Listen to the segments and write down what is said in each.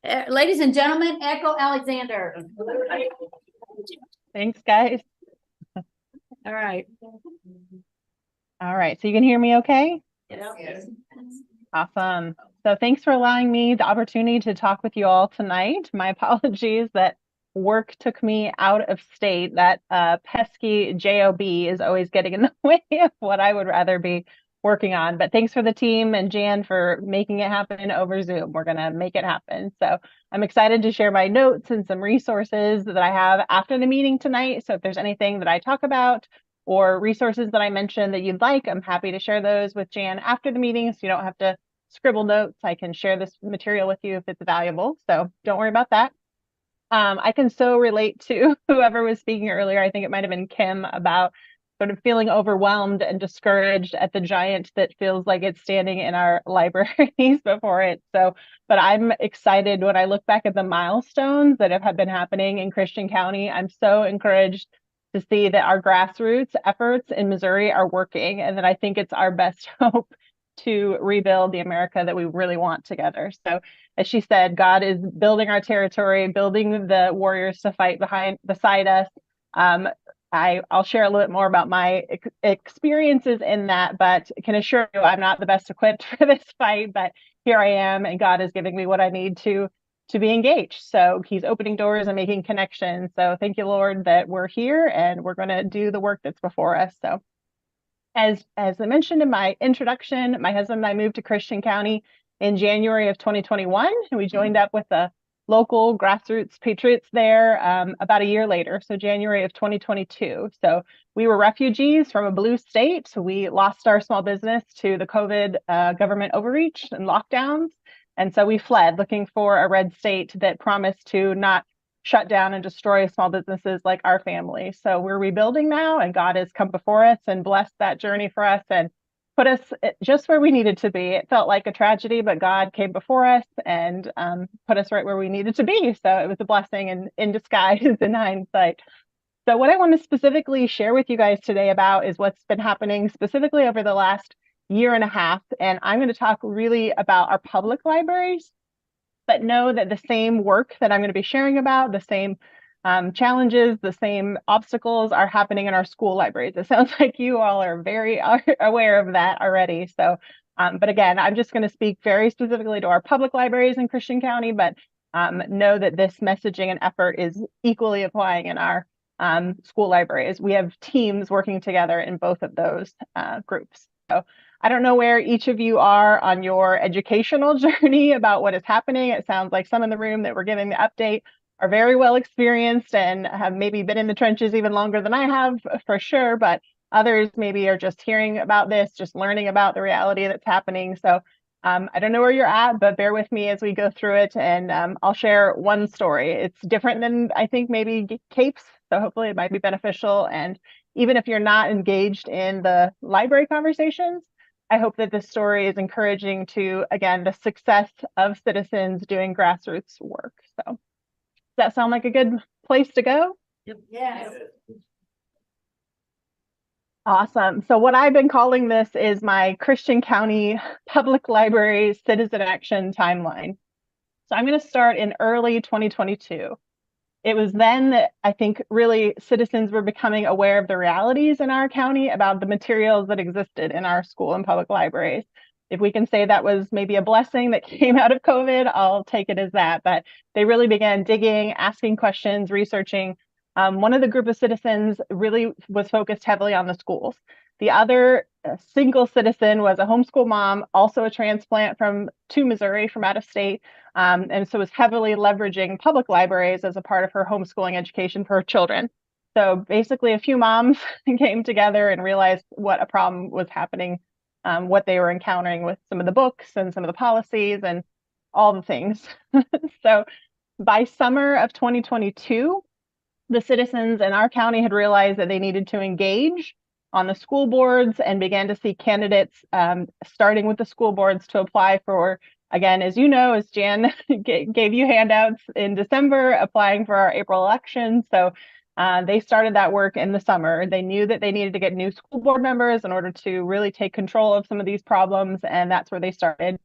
Ladies and gentlemen, Echo Alexander. Thanks, guys. All right. All right, so you can hear me okay? Yes. Awesome. So thanks for allowing me the opportunity to talk with you all tonight. My apologies that work took me out of state. That pesky JOB is always getting in the way of what I would rather be working on. But thanks for the team and Jan for making it happen over Zoom. We're going to make it happen. So I'm excited to share my notes and some resources that I have after the meeting tonight. So if there's anything that I talk about or resources that I mentioned that you'd like, I'm happy to share those with Jan after the meeting, so you don't have to scribble notes. I can share this material with you if it's valuable, so don't worry about that. I can so relate to whoever was speaking earlier. I think it might have been Kim, about sort of feeling overwhelmed and discouraged at the giant that feels like it's standing in our libraries before it. So, but I'm excited when I look back at the milestones that have been happening in Christian County. I'm so encouraged to see that our grassroots efforts in Missouri are working, and that I think it's our best hope to rebuild the America that we really want together. So as she said, God is building our territory, building the warriors to fight beside us. I'll share a little bit more about my experiences in that, but can assure you I'm not the best equipped for this fight, but here I am, and God is giving me what I need to be engaged. So he's opening doors and making connections. So thank you, Lord, that we're here and we're going to do the work that's before us. So as I mentioned in my introduction, my husband and I moved to Christian County in January of 2021, and we joined up with the local grassroots patriots there about a year later, so January of 2022. So we were refugees from a blue state. So we lost our small business to the COVID government overreach and lockdowns. And so we fled looking for a red state that promised to not shut down and destroy small businesses like our family. So we're rebuilding now, and God has come before us and blessed that journey for us and put us just where we needed to be. It felt like a tragedy, but God came before us and put us right where we needed to be. So it was a blessing in disguise in hindsight. So what I want to specifically share with you guys today about is what's been happening specifically over the last year and a half. And I'm going to talk really about our public libraries, but know that the same work that I'm going to be sharing about, the same challenges, the same obstacles are happening in our school libraries. It sounds like you all are very aware of that already. So, but again, I'm just going to speak very specifically to our public libraries in Christian County, but know that this messaging and effort is equally applying in our school libraries. We have teams working together in both of those groups. So I don't know where each of you are on your educational journey about what is happening. It sounds like some in the room that we're giving the update are very well experienced and have maybe been in the trenches even longer than I have, for sure, but others maybe are just hearing about this, just learning about the reality that's happening. So I don't know where you're at, but bear with me as we go through it, and I'll share one story. It's different than I think maybe Kate's, so hopefully it might be beneficial. And even if you're not engaged in the library conversations, I hope that this story is encouraging to, again, the success of citizens doing grassroots work. So does that sound like a good place to go? Yep. Yes. Awesome. So what I've been calling this is my Christian County Public Library Citizen Action Timeline. So I'm going to start in early 2022. It was then that I think really citizens were becoming aware of the realities in our county about the materials that existed in our school and public libraries. If we can say that was maybe a blessing that came out of COVID, I'll take it as that. But they really began digging, asking questions, researching. One of the group of citizens really was focused heavily on the schools. The other single citizen was a homeschool mom, also a transplant to Missouri from out of state, and so was heavily leveraging public libraries as a part of her homeschooling education for her children. So basically, a few moms came together and realized what a problem was happening, what they were encountering with some of the books and some of the policies and all the things. So by summer of 2022, the citizens in our county had realized that they needed to engage on the school boards and began to see candidates, starting with the school boards, to apply for, again, as you know, as Jan gave you handouts in December, applying for our April election. So they started that work in the summer. They knew that they needed to get new school board members in order to really take control of some of these problems, and that's where they started.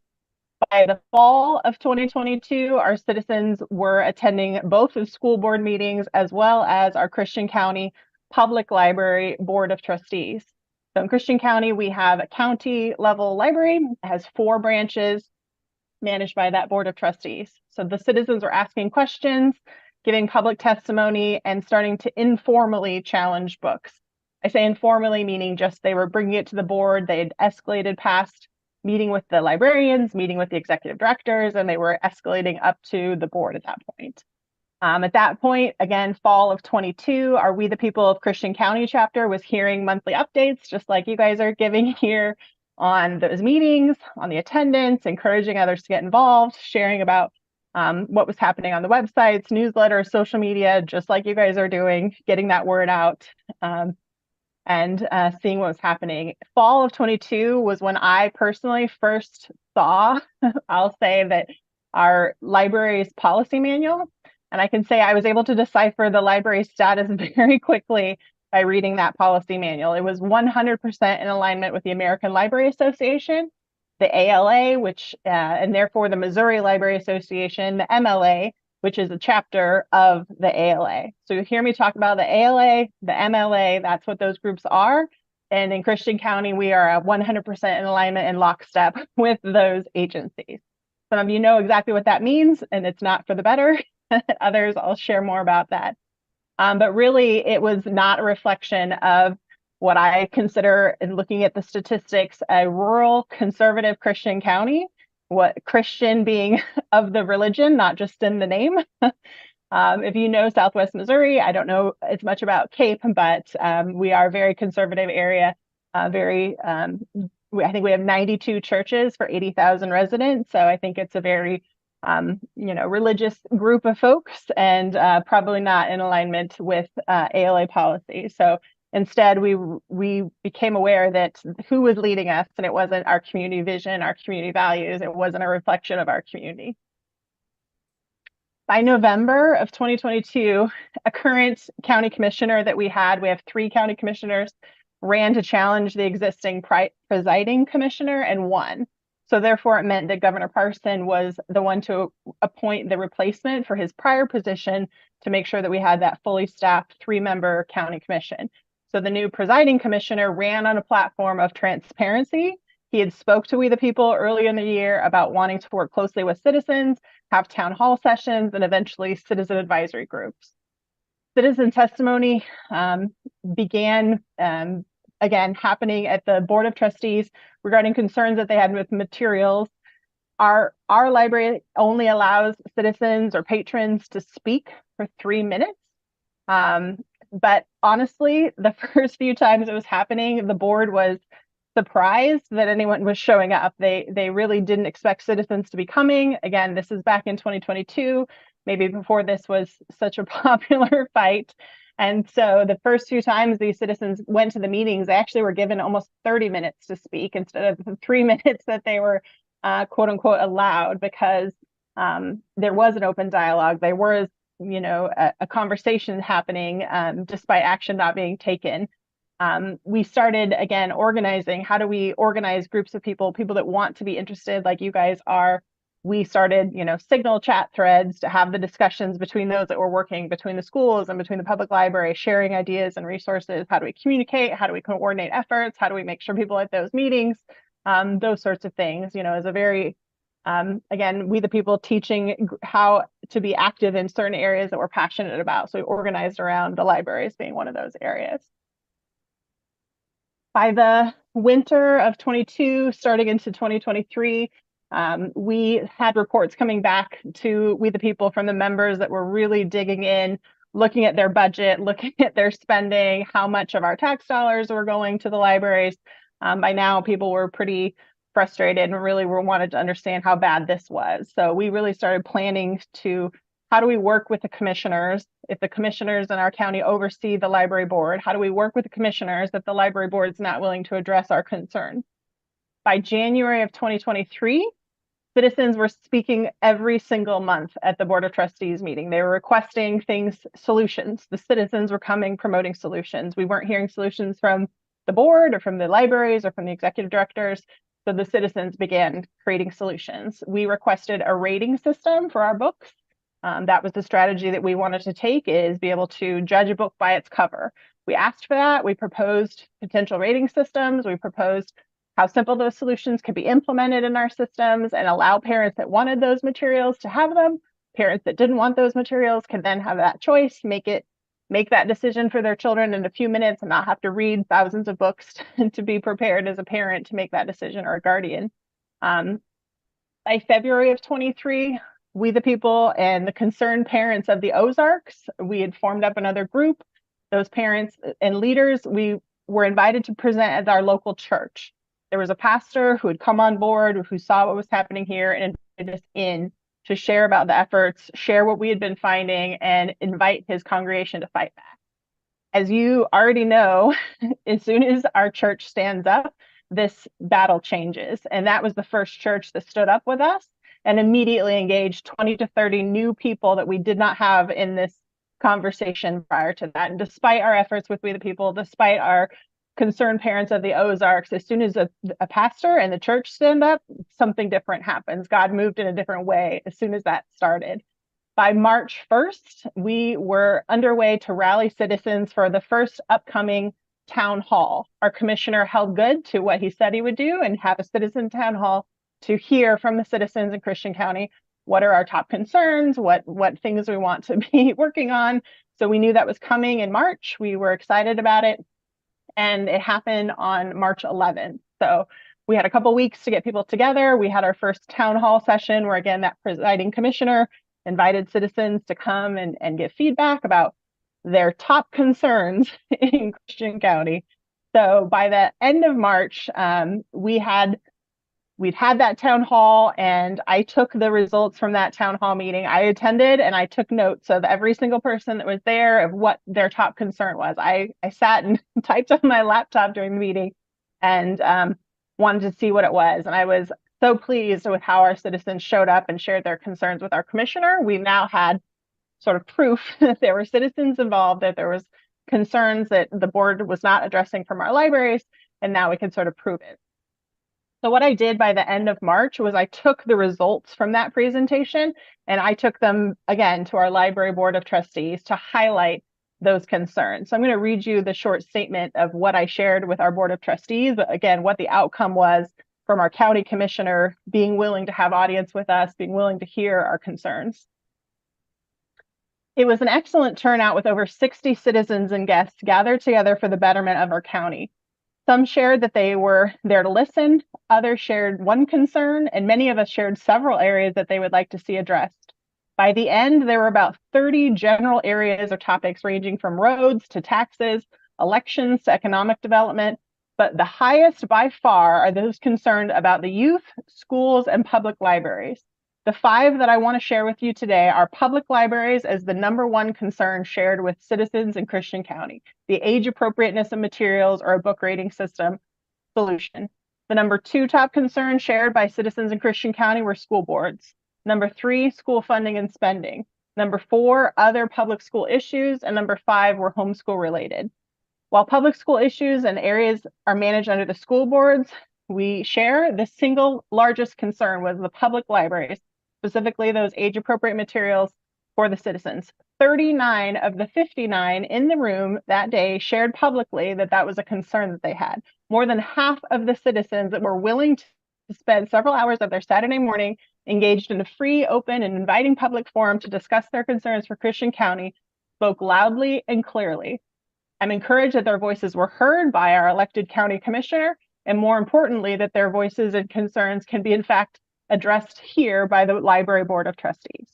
By the fall of 2022, our citizens were attending both the school board meetings as well as our Christian County Public Library Board of Trustees. So in Christian County, we have a county level library. It has 4 branches managed by that Board of Trustees. So the citizens were asking questions, giving public testimony, and starting to informally challenge books. I say informally, meaning just they were bringing it to the board. They had escalated past meeting with the librarians, meeting with the executive directors, and they were escalating up to the board at that point. At that point, again, fall of 22, our We the People of Christian County chapter was hearing monthly updates, just like you guys are giving here on those meetings, on the attendance, encouraging others to get involved, sharing about what was happening on the websites, newsletters, social media, just like you guys are doing, getting that word out. And seeing what was happening. Fall of 22 was when I personally first saw, I'll say, that our library's policy manual. And I can say I was able to decipher the library status very quickly by reading that policy manual. It was 100% in alignment with the American Library Association, the ALA, which, and therefore the Missouri Library Association, the MLA, which is a chapter of the ALA. So you hear me talk about the ALA, the MLA, that's what those groups are. And in Christian County, we are 100% in alignment and lockstep with those agencies. Some of you know exactly what that means, and it's not for the better. Others, I'll share more about that. But really, it was not a reflection of what I consider, in looking at the statistics, a rural conservative Christian county. What Christian being of the religion, not just in the name. If you know Southwest Missouri, I don't know as much about Cape, but we are a very conservative area. I think we have 92 churches for 80,000 residents. So I think it's a very, religious group of folks, and probably not in alignment with ALA policy. So instead, we became aware that who was leading us, and it wasn't our community vision, our community values. It wasn't a reflection of our community. By November of 2022, a current county commissioner that we have 3 county commissioners, ran to challenge the existing presiding commissioner and won. So therefore, it meant that Governor Parson was the one to appoint the replacement for his prior position to make sure that we had that fully staffed 3-member county commission. So the new presiding commissioner ran on a platform of transparency. He had spoke to We the People earlier in the year about wanting to work closely with citizens, have town hall sessions, and eventually citizen advisory groups. Citizen testimony began again happening at the Board of Trustees regarding concerns that they had with materials. Our library only allows citizens or patrons to speak for 3 minutes. But honestly, the first few times it was happening, the board was surprised that anyone was showing up. They really didn't expect citizens to be coming. Again, this is back in 2022, maybe before this was such a popular fight. And so the first few times these citizens went to the meetings, they actually were given almost 30 minutes to speak instead of the 3 minutes that they were quote unquote allowed, because there was an open dialogue. There was, a conversation happening despite action not being taken. We started, again, organizing. How do we organize groups of people that want to be interested like you guys are? We started, signal chat threads to have the discussions between those that were working between the schools and between the public library, sharing ideas and resources. How do we communicate? How do we coordinate efforts? How do we make sure people at those meetings? Those sorts of things, is a very, again, We the People teaching how to be active in certain areas that we're passionate about. So we organized around the libraries being one of those areas. By the winter of 22, starting into 2023, we had reports coming back to We the People from the members that were really digging in, looking at their budget, looking at their spending, how much of our tax dollars were going to the libraries. By now, people were pretty frustrated and really wanted to understand how bad this was. So we really started planning to, how do we work with the commissioners? If the commissioners in our county oversee the library board, how do we work with the commissioners if the library board is not willing to address our concerns? By January of 2023, citizens were speaking every single month at the Board of Trustees meeting. They were requesting solutions. The citizens were coming, promoting solutions. We weren't hearing solutions from the board or from the libraries or from the executive directors. So the citizens began creating solutions. We requested a rating system for our books. That was the strategy that we wanted to take, is be able to judge a book by its cover. We asked for that. We proposed potential rating systems. We proposed how simple those solutions could be implemented in our systems and allow parents that wanted those materials to have them. Parents that didn't want those materials could then have that choice, make that decision for their children in a few minutes and not have to read thousands of books to be prepared as a parent to make that decision, or a guardian. By February of 23, we the people and the concerned parents of the Ozarks, we had formed up another group. Those parents and leaders, we were invited to present at our local church. There was a pastor who had come on board, who saw what was happening here and invited us in to share about the efforts, share what we had been finding, and invite his congregation to fight back. As you already know, as soon as our church stands up, this battle changes. And that was the first church that stood up with us and immediately engaged 20 to 30 new people that we did not have in this conversation prior to that. And despite our efforts with We the People, despite our concerned parents of the Ozarks, as soon as a pastor and the church stand up, something different happens. God moved in a different way as soon as that started. By March 1st, we were underway to rally citizens for the first upcoming town hall. Our commissioner held good to what he said he would do and have a citizen town hall to hear from the citizens in Christian County what are our top concerns, what things we want to be working on. So we knew that was coming in March. We were excited about it. And it happened on March 11th. So we had a couple weeks to get people together. We had our first town hall session where, again, that presiding commissioner invited citizens to come and get feedback about their top concerns in Christian County. So by the end of March, we'd had that town hall, and I took the results from that town hall meeting. I attended and I took notes of every single person that was there of what their top concern was. I sat and typed on my laptop during the meeting and wanted to see what it was. And I was so pleased with how our citizens showed up and shared their concerns with our commissioner. We now had sort of proof that there were citizens involved, that there was concerns that the board was not addressing from our libraries, and now we can sort of prove it. So what I did by the end of March was I took the results from that presentation and I took them again to our library board of trustees to highlight those concerns. So I'm going to read you the short statement of what I shared with our board of trustees, but again, what the outcome was from our county commissioner being willing to have audience with us, being willing to hear our concerns. It was an excellent turnout with over 60 citizens and guests gathered together for the betterment of our county. Some shared that they were there to listen, others shared one concern, and many of us shared several areas that they would like to see addressed. By the end, there were about 30 general areas or topics ranging from roads to taxes, elections to economic development, but the highest by far are those concerned about the youth, schools, and public libraries. The 5 that I want to share with you today are public libraries as the #1 concern shared with citizens in Christian County, the age appropriateness of materials or a book rating system solution. The #2 top concern shared by citizens in Christian County were school boards. #3, school funding and spending. #4, other public school issues. And #5 were homeschool related. While public school issues and areas are managed under the school boards, we share the single largest concern was the public libraries, specifically those age-appropriate materials for the citizens. 39 of the 59 in the room that day shared publicly that that was a concern that they had. More than half of the citizens that were willing to spend several hours of their Saturday morning engaged in a free, open, and inviting public forum to discuss their concerns for Christian County spoke loudly and clearly. I'm encouraged that their voices were heard by our elected county commissioner, and more importantly, that their voices and concerns can be, in fact, addressed here by the library board of trustees.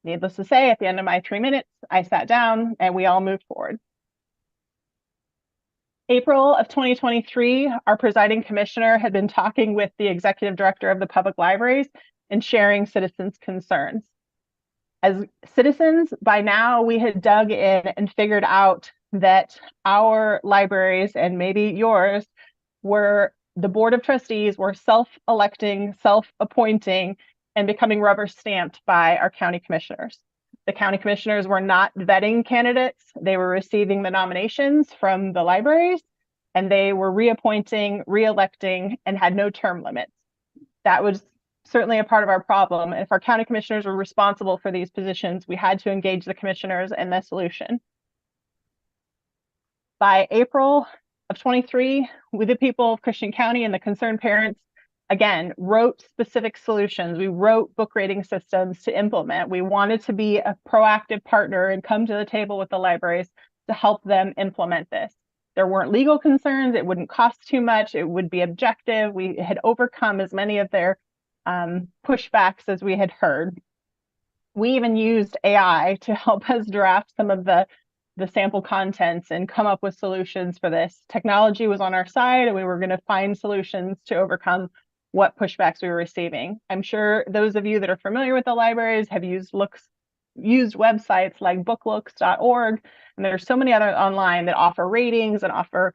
Needless to say, at the end of my 3 minutes, I sat down and we all moved forward. April of 2023, our presiding commissioner had been talking with the executive director of the public libraries and sharing citizens' concerns. As citizens, by now we had dug in and figured out that our libraries, and maybe yours, were the board of trustees were self-electing, self-appointing, and becoming rubber stamped by our county commissioners. The county commissioners were not vetting candidates. They were receiving the nominations from the libraries, and they were reappointing, reelecting, and had no term limits. That was certainly a part of our problem. If our county commissioners were responsible for these positions, we had to engage the commissioners in the solution. By April of 23, we, the people of Christian County and the concerned parents, again, wrote specific solutions. We wrote book rating systems to implement. We wanted to be a proactive partner and come to the table with the libraries to help them implement this. There weren't legal concerns. It wouldn't cost too much. It would be objective. We had overcome as many of their pushbacks as we had heard. We even used AI to help us draft some of the sample contents and come up with solutions for this. Technology was on our side, and we were going to find solutions to overcome what pushbacks we were receiving. I'm sure those of you that are familiar with the libraries have used websites like booklooks.org, and there's so many other online that offer ratings and offer,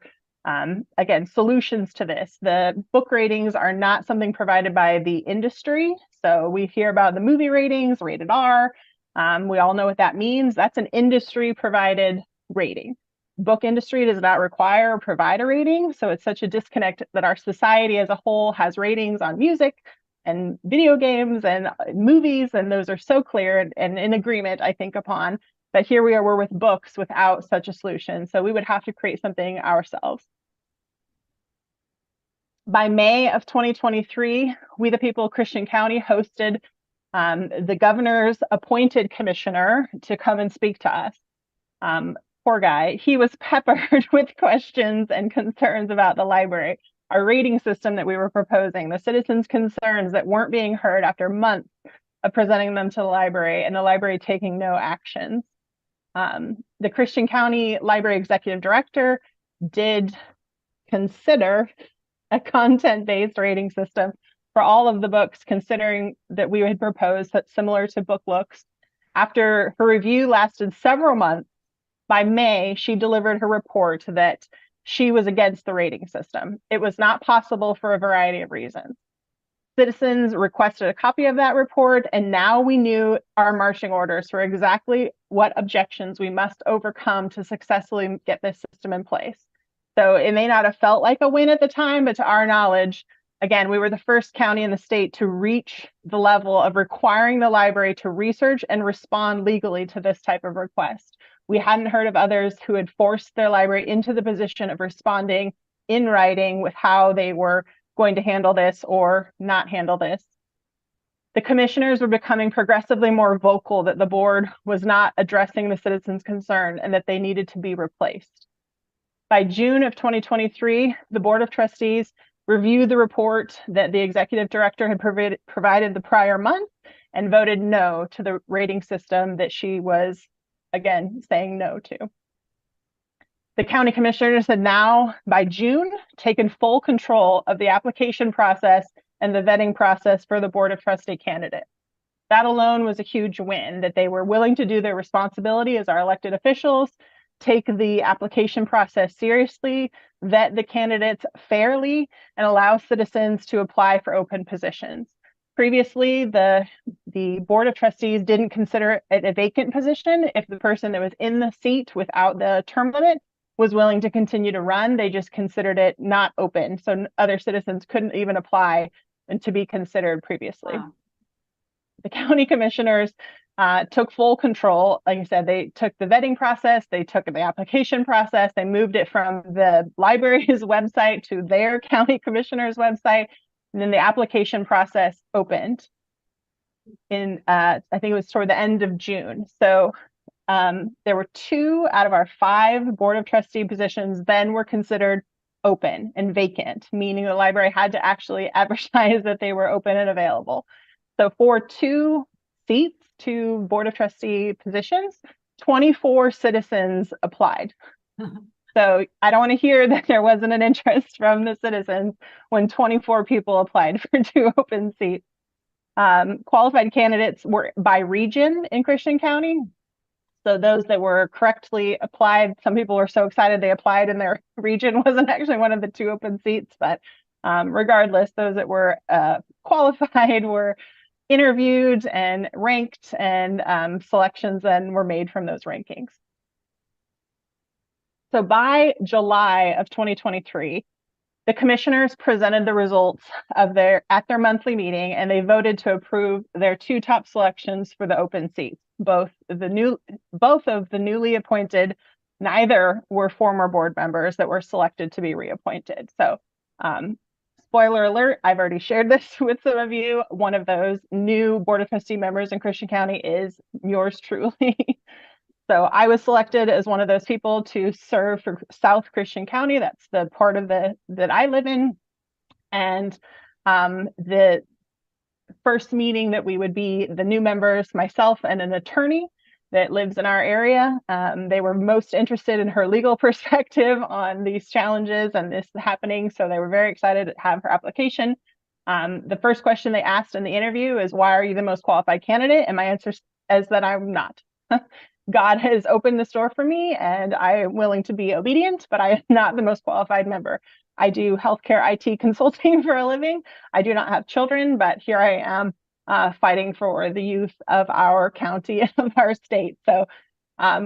again, solutions to this. The book ratings are not something provided by the industry. So we hear about the movie ratings, rated R. We all know what that means. That's an industry provided rating. Book industry does not require or provide a rating. So it's such a disconnect that our society as a whole has ratings on music and video games and movies, and those are so clear and in agreement, I think, upon. But here we are, we're with books without such a solution. So we would have to create something ourselves. By May of 2023, we, the people of Christian County, hosted the governor's appointed commissioner to come and speak to us. Poor guy. He was peppered with questions and concerns about the library, our rating system that we were proposing, the citizens' concerns that weren't being heard after months of presenting them to the library, and the library taking no actions. The Christian County Library Executive Director did consider a content-based rating system for all of the books, considering that we had proposed that similar to BookLooks. After her review lasted several months, by May, she delivered her report that she was against the rating system. It was not possible for a variety of reasons. Citizens requested a copy of that report, and now we knew our marching orders for exactly what objections we must overcome to successfully get this system in place. So it may not have felt like a win at the time, but to our knowledge, again, we were the first county in the state to reach the level of requiring the library to research and respond legally to this type of request. We hadn't heard of others who had forced their library into the position of responding in writing with how they were going to handle this or not handle this. The commissioners were becoming progressively more vocal that the board was not addressing the citizens' concern and that they needed to be replaced. By June of 2023, the Board of Trustees reviewed the report that the executive director had provided the prior month and voted no to the rating system that she was, again, saying no to. The county commissioners had now, by June, taken full control of the application process and the vetting process for the Board of Trustee candidate. That alone was a huge win, that they were willing to do their responsibility as our elected officials, take the application process seriously, vet the candidates fairly, and allow citizens to apply for open positions. Previously, the Board of Trustees didn't consider it a vacant position if the person that was in the seat without the term limit was willing to continue to run. They just considered it not open, so other citizens couldn't even apply and to be considered previously. Wow. The county commissioners took full control. Like I said, they took the vetting process, they took the application process, they moved it from the library's website to their county commissioner's website, and then the application process opened in, I think it was toward the end of June. So there were 2 out of our 5 Board of Trustee positions then were considered open and vacant, meaning the library had to actually advertise that they were open and available. So for 2 seats, 2 Board of Trustee positions, 24 citizens applied. So I don't want to hear that there wasn't an interest from the citizens when 24 people applied for 2 open seats. Qualified candidates were by region in Christian County. So those that were correctly applied, some people were so excited they applied and their region wasn't actually one of the 2 open seats, but regardless, those that were qualified were interviewed and ranked, and selections then were made from those rankings. So by July of 2023, the commissioners presented the results of their monthly meeting, and they voted to approve their 2 top selections for the open seats. Both of the newly appointed, neither were former board members that were selected to be reappointed. So, spoiler alert, I've already shared this with some of you. One of those new Board of Trustee members in Christian County is yours truly. So I was selected as one of those people to serve for South Christian County. That's the part of that I live in. And the first meeting that we would be the new members, myself and an attorney that lives in our area. They were most interested in her legal perspective on these challenges and this happening. So they were very excited to have her application. The first question they asked in the interview is, why are you the most qualified candidate? And my answer is that I'm not. God has opened this door for me and I am willing to be obedient, but I am not the most qualified member. I do healthcare IT consulting for a living. I do not have children, but here I am fighting for the youth of our county and of our state. So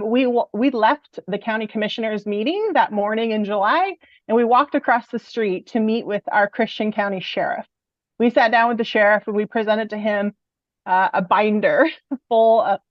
we left the county commissioners meeting that morning in July, and we walked across the street to meet with our Christian County sheriff. We sat down with the sheriff and we presented to him a binder full of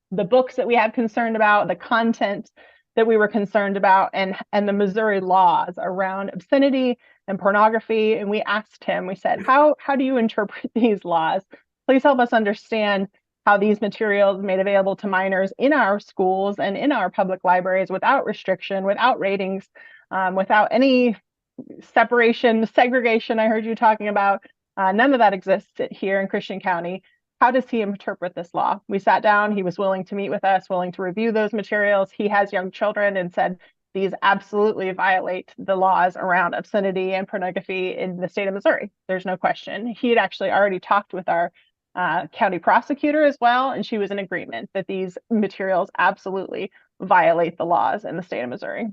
the books that we had concerned about, the content that we were concerned about, and the Missouri laws around obscenity and pornography. And we asked him, we said, how do you interpret these laws? Please help us understand how these materials made available to minors in our schools and in our public libraries without restriction, without ratings, without any separation, segregation I heard you talking about. None of that exists here in Christian County. How does he interpret this law? We sat down, he was willing to meet with us, willing to review those materials. He has young children and said, these absolutely violate the laws around obscenity and pornography in the state of Missouri. There's no question. He had actually already talked with our county prosecutor as well, and she was in agreement that these materials absolutely violate the laws in the state of Missouri.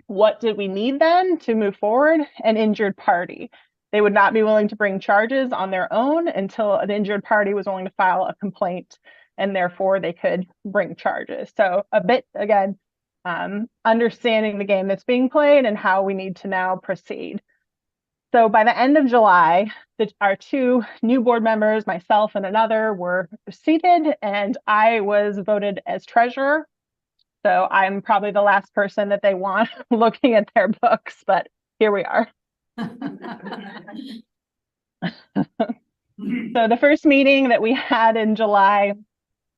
What did we need then to move forward? An injured party. They would not be willing to bring charges on their own until an injured party was willing to file a complaint, and therefore they could bring charges. So a bit, again, understanding the game that's being played and how we need to now proceed. So by the end of July, our 2 new board members, myself and another, were seated, and I was voted as treasurer. So I'm probably the last person that they want looking at their books, but here we are. So the first meeting that we had in July,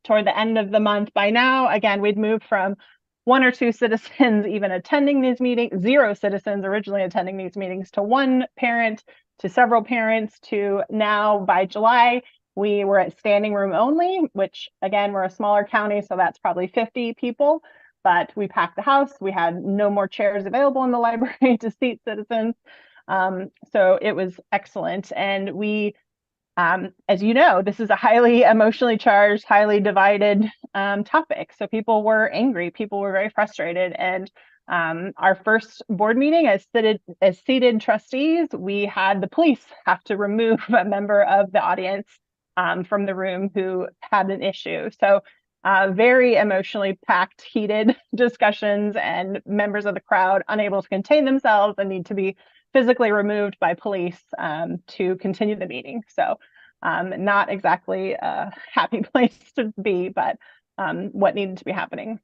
toward the end of the month, by now, again, we'd moved from 1 or 2 citizens even attending these meetings, 0 citizens originally attending these meetings, to 1 parent, to several parents, to now by July, we were at standing room only, which again, we're a smaller county, so that's probably 50 people, but we packed the house. We had no more chairs available in the library to seat citizens. So it was excellent. And we, as you know, this is a highly emotionally charged, highly divided topic. So people were angry, people were very frustrated. And our first board meeting as seated trustees, we had the police have to remove a member of the audience from the room who had an issue. So very emotionally packed, heated discussions, and members of the crowd unable to contain themselves and need to be physically removed by police to continue the meeting. So not exactly a happy place to be, but what needed to be happening.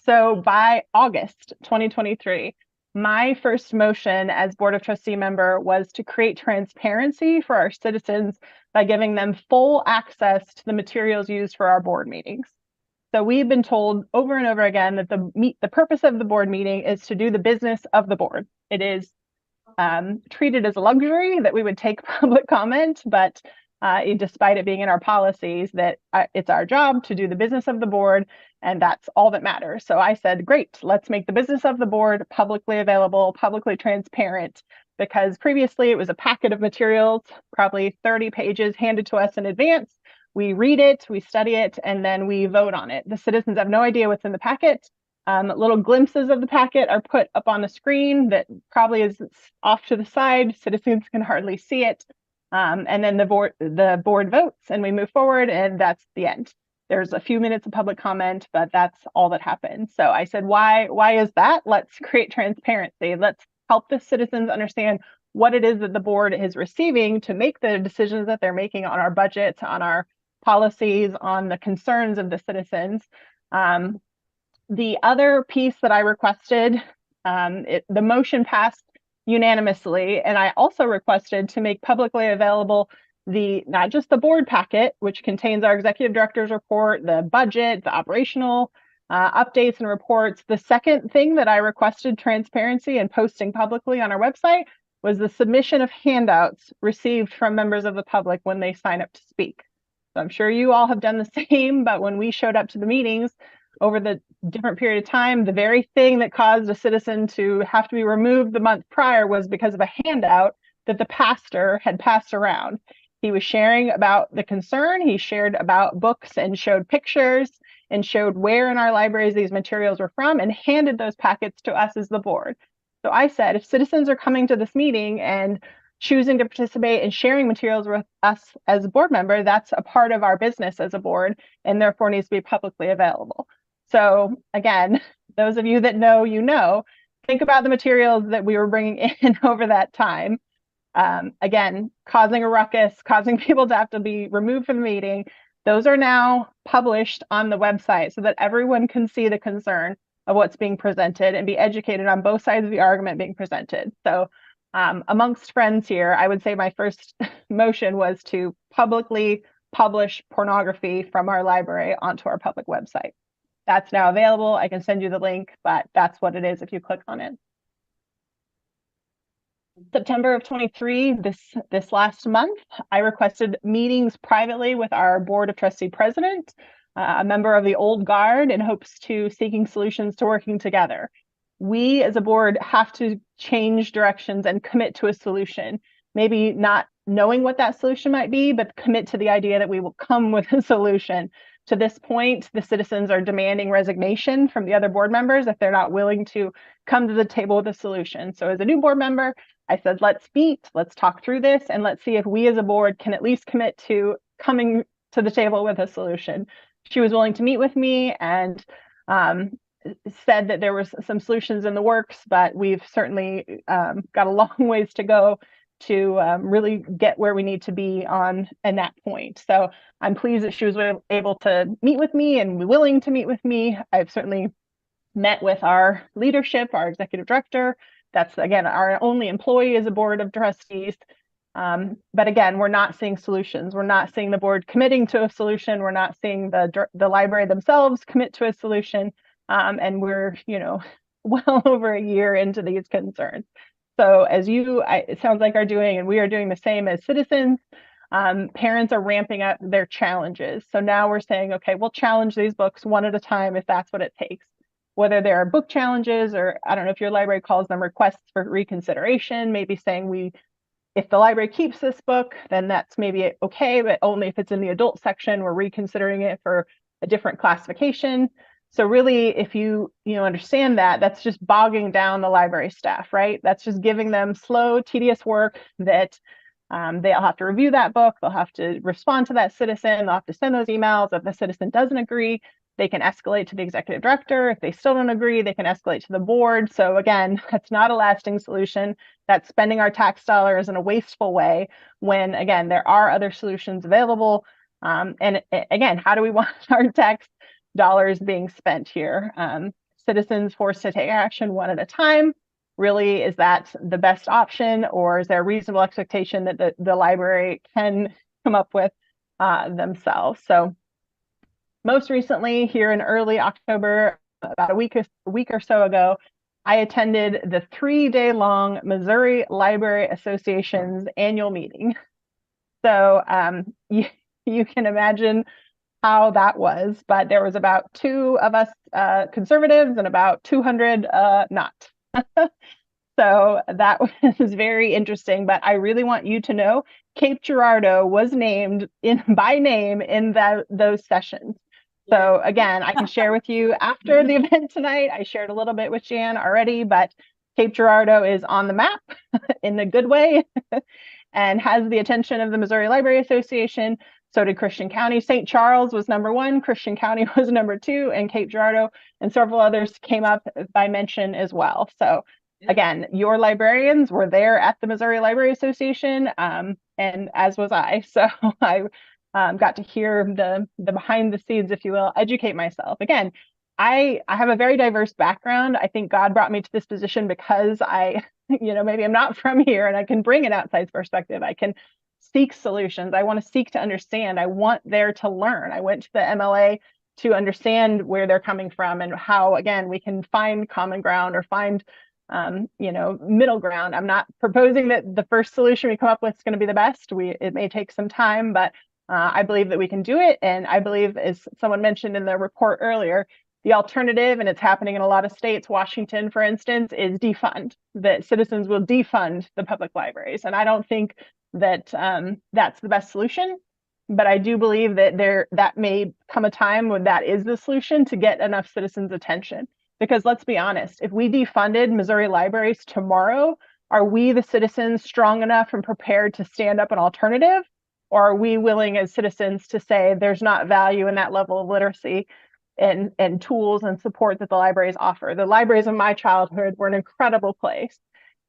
So by August 2023, my first motion as Board of Trustee member was to create transparency for our citizens by giving them full access to the materials used for our board meetings. So we've been told over and over again that the purpose of the board meeting is to do the business of the board. It is treated as a luxury that we would take public comment, but despite it being in our policies, that it's our job to do the business of the board, and that's all that matters. So I said, great, let's make the business of the board publicly available, publicly transparent, because previously it was a packet of materials, probably 30 pages handed to us in advance. We read it, we study it, and then we vote on it. The citizens have no idea what's in the packet. Little glimpses of the packet are put up on the screen that probably is off to the side. Citizens can hardly see it. And then the board votes and we move forward, and that's the end. There's a few minutes of public comment, but that's all that happened. So I said, why is that? Let's create transparency. Let's help the citizens understand what it is that the board is receiving to make the decisions that they're making on our budgets, on our policies, on the concerns of the citizens. The other piece that I requested, the motion passed unanimously, and I also requested to make publicly available not just the board packet, which contains our executive director's report, the budget, the operational updates and reports. The second thing that I requested transparency and posting publicly on our website was the submission of handouts received from members of the public when they sign up to speak. So I'm sure you all have done the same, but when we showed up to the meetings over the different period of time, the very thing that caused a citizen to have to be removed the month prior was because of a handout that the pastor had passed around. He was sharing about the concern, he shared about books and showed pictures and showed where in our libraries these materials were from and handed those packets to us as the board. So I said, if citizens are coming to this meeting and choosing to participate and sharing materials with us as a board member, that's a part of our business as a board and therefore needs to be publicly available. So again, those of you that know, think about the materials that we were bringing in over that time. Again, causing a ruckus, causing people to have to be removed from the meeting. Those are now published on the website so that everyone can see the concern of what's being presented and be educated on both sides of the argument being presented. So amongst friends here, I would say my first motion was to publicly publish pornography from our library onto our public website. That's now available. I can send you the link, but that's what it is if you click on it. September of 23, this last month, I requested meetings privately with our Board of Trustee president, a member of the old guard, in hopes to seeking solutions to working together. We as a board have to change directions and commit to a solution. Maybe not knowing what that solution might be, but commit to the idea that we will come with a solution. To this point, the citizens are demanding resignation from the other board members if they're not willing to come to the table with a solution. So as a new board member, I said, let's meet, let's talk through this, and let's see if we as a board can at least commit to coming to the table with a solution. She was willing to meet with me and said that there was some solutions in the works, but we've certainly got a long ways to go to really get where we need to be on that point. So I'm pleased that she was able to meet with me and willing to meet with me. I've certainly met with our leadership, our executive director. That's, again, our only employee as a board of trustees. But again, we're not seeing solutions. We're not seeing the board committing to a solution. We're not seeing the library themselves commit to a solution. And we're, well over a year into these concerns. So as it sounds like are doing, and we are doing the same as citizens, parents are ramping up their challenges. So now we're saying, okay, we'll challenge these books one at a time if that's what it takes. Whether there are book challenges, or I don't know if your library calls them requests for reconsideration, maybe saying if the library keeps this book, then that's maybe okay, but only if it's in the adult section, we're reconsidering it for a different classification. So really, if you understand that, that's just bogging down the library staff, right? That's just giving them slow, tedious work that they'll have to review that book, they'll have to respond to that citizen, they'll have to send those emails. If the citizen doesn't agree, they can escalate to the executive director. If they still don't agree, they can escalate to the board. So again, that's not a lasting solution. That's spending our tax dollars in a wasteful way when, again, there are other solutions available. And again, how do we want our tax dollars being spent here? Citizens forced to take action one at a time. Really, is that the best option, or is there a reasonable expectation that the library can come up with themselves? So most recently, here in early October, about a week or so ago, I attended the 3-day-long Missouri Library Association's annual meeting. So you can imagine how that was, but there was about 2 of us conservatives and about 200 not. So that was very interesting, but I really want you to know Cape Girardeau was named by name in those sessions. So again, I can share with you after the event tonight. I shared a little bit with Jan already, but Cape Girardeau is on the map in a good way and has the attention of the Missouri Library Association. So did Christian County. St. Charles was #1, Christian County was #2, and Cape Girardeau and several others came up by mention as well. So again, your librarians were there at the Missouri Library Association, and as was I. So I got to hear the behind the scenes, if you will, educate myself. Again, I have a very diverse background. I think God brought me to this position because maybe I'm not from here and I can bring an outside perspective. I can seek solutions. I want to seek to understand. I want there to learn. I went to the MLA to understand where they're coming from and how, again, we can find common ground or find middle ground. I'm not proposing that the first solution we come up with is going to be the best. It may take some time, but I believe that we can do it. And I believe, as someone mentioned in the report earlier, the alternative, and it's happening in a lot of states, Washington, for instance, is defund, that citizens will defund the public libraries. And I don't think that that's the best solution, but I do believe that that may come a time when that is the solution to get enough citizens' attention. Because let's be honest, if we defunded Missouri libraries tomorrow, are we, the citizens, strong enough and prepared to stand up an alternative? Or are we willing as citizens to say there's not value in that level of literacy and tools and support that the libraries offer? The libraries of my childhood were an incredible place.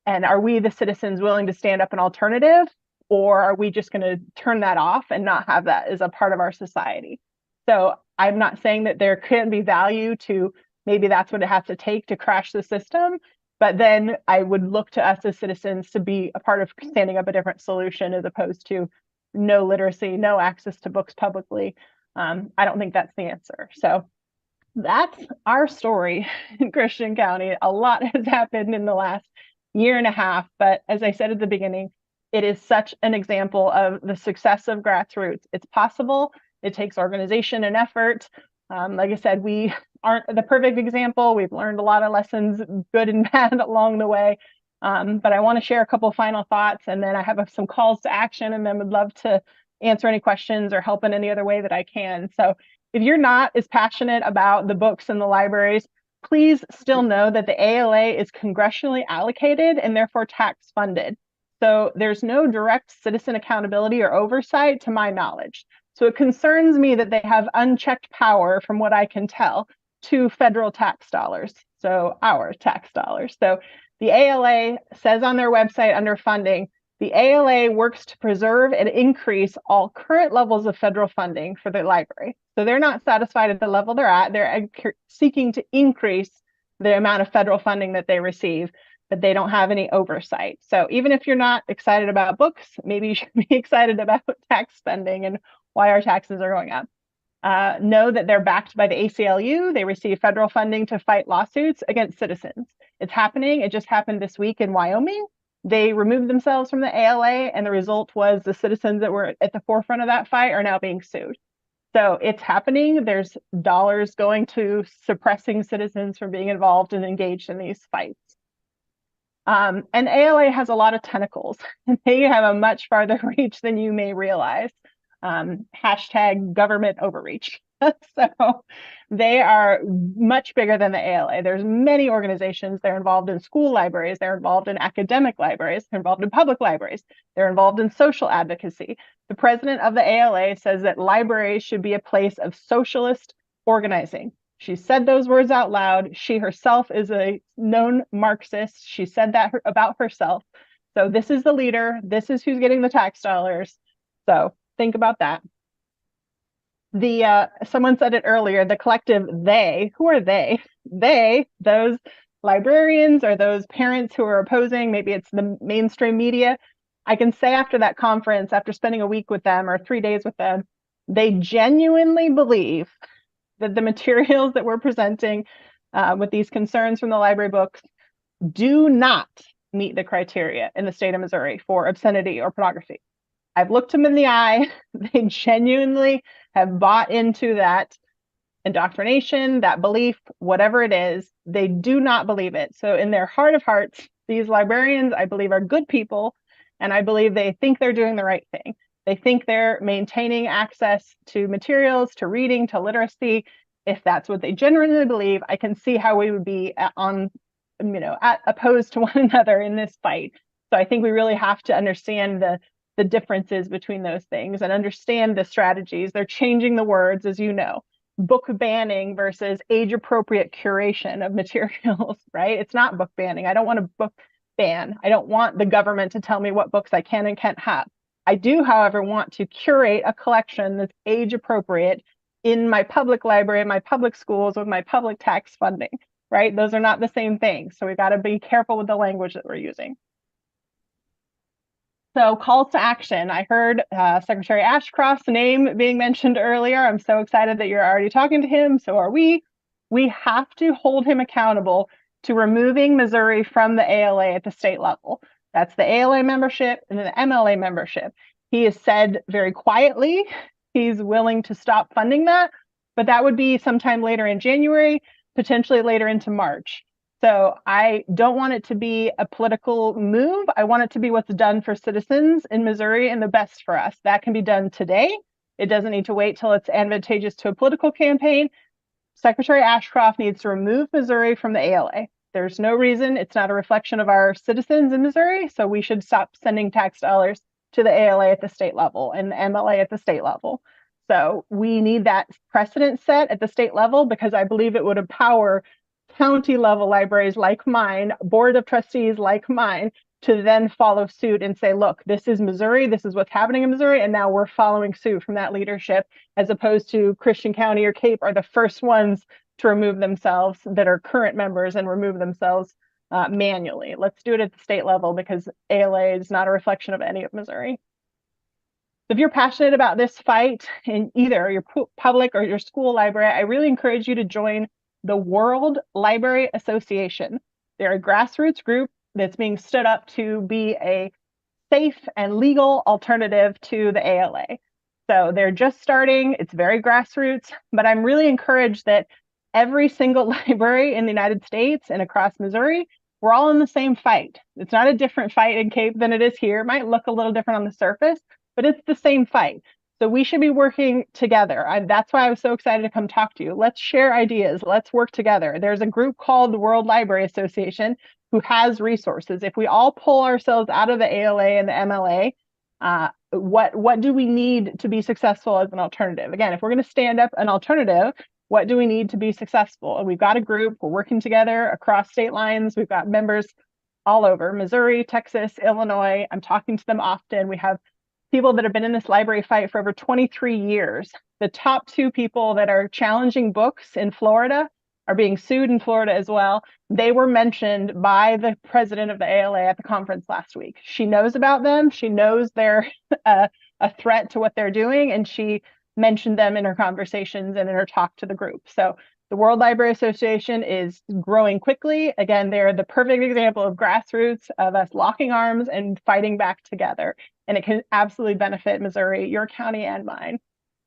And are we, the citizens, willing to stand up an alternative? Or are we just going to turn that off and not have that as a part of our society? So I'm not saying that there couldn't be value to, maybe that's what it has to take to crash the system. But then I would look to us as citizens to be a part of standing up a different solution, as opposed to no literacy, no access to books publicly. I don't think that's the answer. So that's our story in Christian County. A lot has happened in the last year and a half, but as I said at the beginning, it is such an example of the success of grassroots. It's possible. It takes organization and effort. Like I said, we aren't the perfect example. We've learned a lot of lessons, good and bad, along the way. But I want to share a couple of final thoughts, and then I have some calls to action, and then would love to answer any questions or help in any other way that I can. So if you're not as passionate about the books and the libraries, please still know that the ALA is congressionally allocated and therefore tax funded. So there's no direct citizen accountability or oversight to my knowledge. So it concerns me that they have unchecked power, from what I can tell, to federal tax dollars, so our tax dollars. So the ALA says on their website under funding, the ALA works to preserve and increase all current levels of federal funding for the library. So they're not satisfied at the level they're at. They're seeking to increase the amount of federal funding that they receive, but they don't have any oversight. So even if you're not excited about books, maybe you should be excited about tax spending and why our taxes are going up. Know that they're backed by the ACLU. They receive federal funding to fight lawsuits against citizens. It's happening. It just happened this week in Wyoming. They removed themselves from the ALA, and the result was the citizens that were at the forefront of that fight are now being sued. So it's happening. There's dollars going to suppressing citizens from being involved and engaged in these fights. And ALA has a lot of tentacles, and they have a much farther reach than you may realize. Hashtag government overreach. So they are much bigger than the ALA. There's many organizations. They're involved in school libraries. They're involved in academic libraries. They're involved in public libraries. They're involved in social advocacy. The president of the ALA says that libraries should be a place of socialist organizing. She said those words out loud. She herself is a known Marxist. She said that about herself. So this is the leader. This is who's getting the tax dollars. So think about that. Someone said it earlier, the collective they. Who are they? They, those librarians or those parents who are opposing, maybe it's the mainstream media. I can say after that conference, after spending a week with them or 3 days with them, they genuinely believe that the materials that we're presenting with these concerns from the library books do not meet the criteria in the state of Missouri for obscenity or pornography. I've looked them in the eye. They genuinely have bought into that indoctrination, that belief, whatever it is. They do not believe it. So in their heart of hearts, these librarians, I believe, are good people, and I believe they think they're doing the right thing. They think they're maintaining access to materials, to reading, to literacy. If that's what they genuinely believe, I can see how we would be opposed to one another in this fight. So I think we really have to understand the differences between those things and understand the strategies. They're changing the words, as you know. Book banning versus age-appropriate curation of materials, right? It's not book banning. I don't want a book ban. I don't want the government to tell me what books I can and can't have. I do, however, want to curate a collection that's age-appropriate in my public library, my public schools, with my public tax funding, right? Those are not the same things. So we've got to be careful with the language that we're using. So calls to action. I heard Secretary Ashcroft's name being mentioned earlier. I'm so excited that you're already talking to him. So are we. We have to hold him accountable to removing Missouri from the ALA at the state level. That's the ALA membership and the MLA membership. He has said very quietly he's willing to stop funding that, but that would be sometime later in January, potentially later into March. So I don't want it to be a political move. I want it to be what's done for citizens in Missouri and the best for us. That can be done today. It doesn't need to wait till it's advantageous to a political campaign. Secretary Ashcroft needs to remove Missouri from the ALA. There's no reason. It's not a reflection of our citizens in Missouri, so we should stop sending tax dollars to the ALA at the state level and the MLA at the state level. So we need that precedent set at the state level because I believe it would empower county level libraries like mine, Board of Trustees like mine, to then follow suit and say, look, this is Missouri, this is what's happening in Missouri, and now we're following suit from that leadership, as opposed to Christian County or Cape are the first ones to remove themselves that are current members and remove themselves manually. Let's do it at the state level because ALA is not a reflection of any of Missouri. If you're passionate about this fight in either your public or your school library, I really encourage you to join the World Library Association. They're a grassroots group that's being stood up to be a safe and legal alternative to the ALA. So they're just starting, it's very grassroots, but I'm really encouraged that every single library in the United States and across Missouri, we're all in the same fight. It's not a different fight in Cape than it is here. It might look a little different on the surface, but it's the same fight. So we should be working together. That's why I was so excited to come talk to you. Let's share ideas. Let's work together. There's a group called the World Library Association who has resources. If we all pull ourselves out of the ALA and the MLA, what do we need to be successful as an alternative? Again, if we're going to stand up an alternative, what do we need to be successful? And we've got a group. We're working together across state lines. We've got members all over Missouri, Texas, Illinois. I'm talking to them often. We have people that have been in this library fight for over 23 years. The top two people that are challenging books in Florida are being sued in Florida as well. They were mentioned by the president of the ALA at the conference last week. She knows about them. She knows they're a threat to what they're doing, and she mentioned them in her conversations and in her talk to the group. So the World Library Association is growing quickly. Again, they're the perfect example of grassroots, of us locking arms and fighting back together. And it can absolutely benefit Missouri, your county and mine.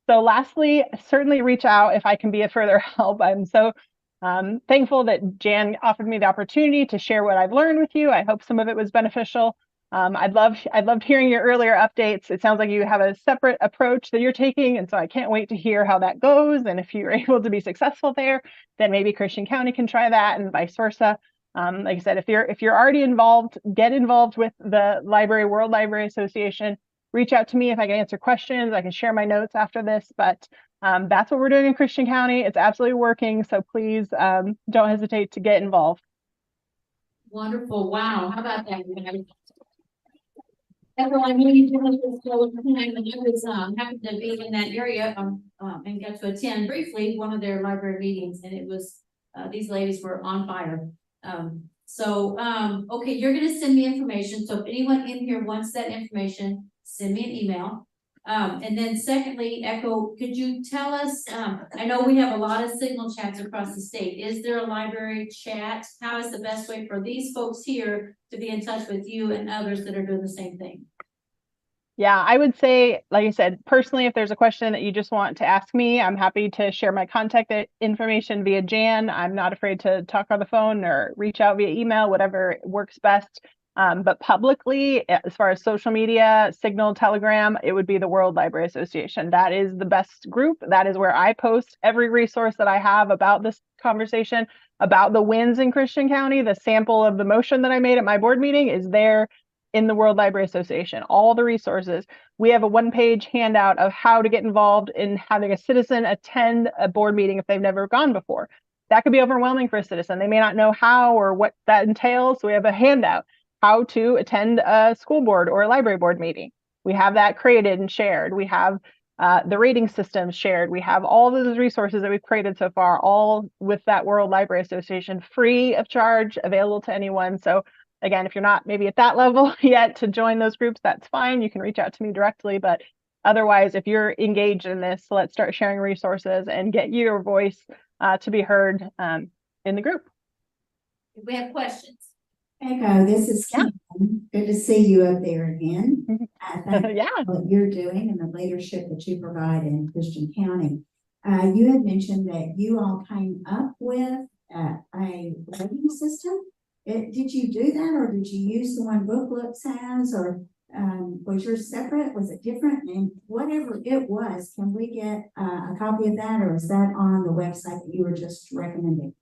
So lastly, certainly reach out if I can be of further help. I'm so thankful that Jan offered me the opportunity to share what I've learned with you. I hope some of it was beneficial. I loved hearing your earlier updates. It sounds like you have a separate approach that you're taking, and so I can't wait to hear how that goes. And if you're able to be successful there, then maybe Christian County can try that, and vice versa. Like I said, if you're already involved, get involved with the World Library Association. Reach out to me if I can answer questions. I can share my notes after this, but that's what we're doing in Christian County. It's absolutely working, so please don't hesitate to get involved. Wonderful. Wow. How about that? Everyone, I know you doing this all the time, and I was happened to be in that area and got to attend briefly one of their library meetings, and it was these ladies were on fire. Okay, you're gonna send me information. So if anyone in here wants that information, send me an email. And then secondly, Echo, could you tell us, I know we have a lot of signal chats across the state. Is there a library chat? How is the best way for these folks here to be in touch with you and others that are doing the same thing? Yeah, I would say, like I said, personally, if there's a question that you just want to ask me, I'm happy to share my contact information via Jan. I'm not afraid to talk on the phone or reach out via email, whatever works best. But publicly, as far as social media, Signal, Telegram, it would be the World Library Association. That is the best group. That is where I post every resource that I have about this conversation, about the wins in Christian County. The sample of the motion that I made at my board meeting is there. in the World Library Association, all the resources. We have a one-page handout of how to get involved in having a citizen attend a board meeting if they've never gone before. That could be overwhelming for a citizen. They may not know how or what that entails. So we have a handout, how to attend a school board or a library board meeting. We have that created and shared. We have the rating system shared. We have all of those resources that we've created so far, all with that World Library Association, free of charge, available to anyone. So again, if you're not maybe at that level yet to join those groups, that's fine. You can reach out to me directly. But otherwise, if you're engaged in this, let's start sharing resources and get your voice to be heard in the group. If we have questions. Echo, this is Kim. Good to see you up there again. Thank Yeah. you for what you're doing and the leadership that you provide in Christian County. You had mentioned that you all came up with a rating system. Did you do that, or did you use the one Book Looks has, or was yours separate? Was it different? And whatever it was, can we get a copy of that, or is that on the website that you were just recommending?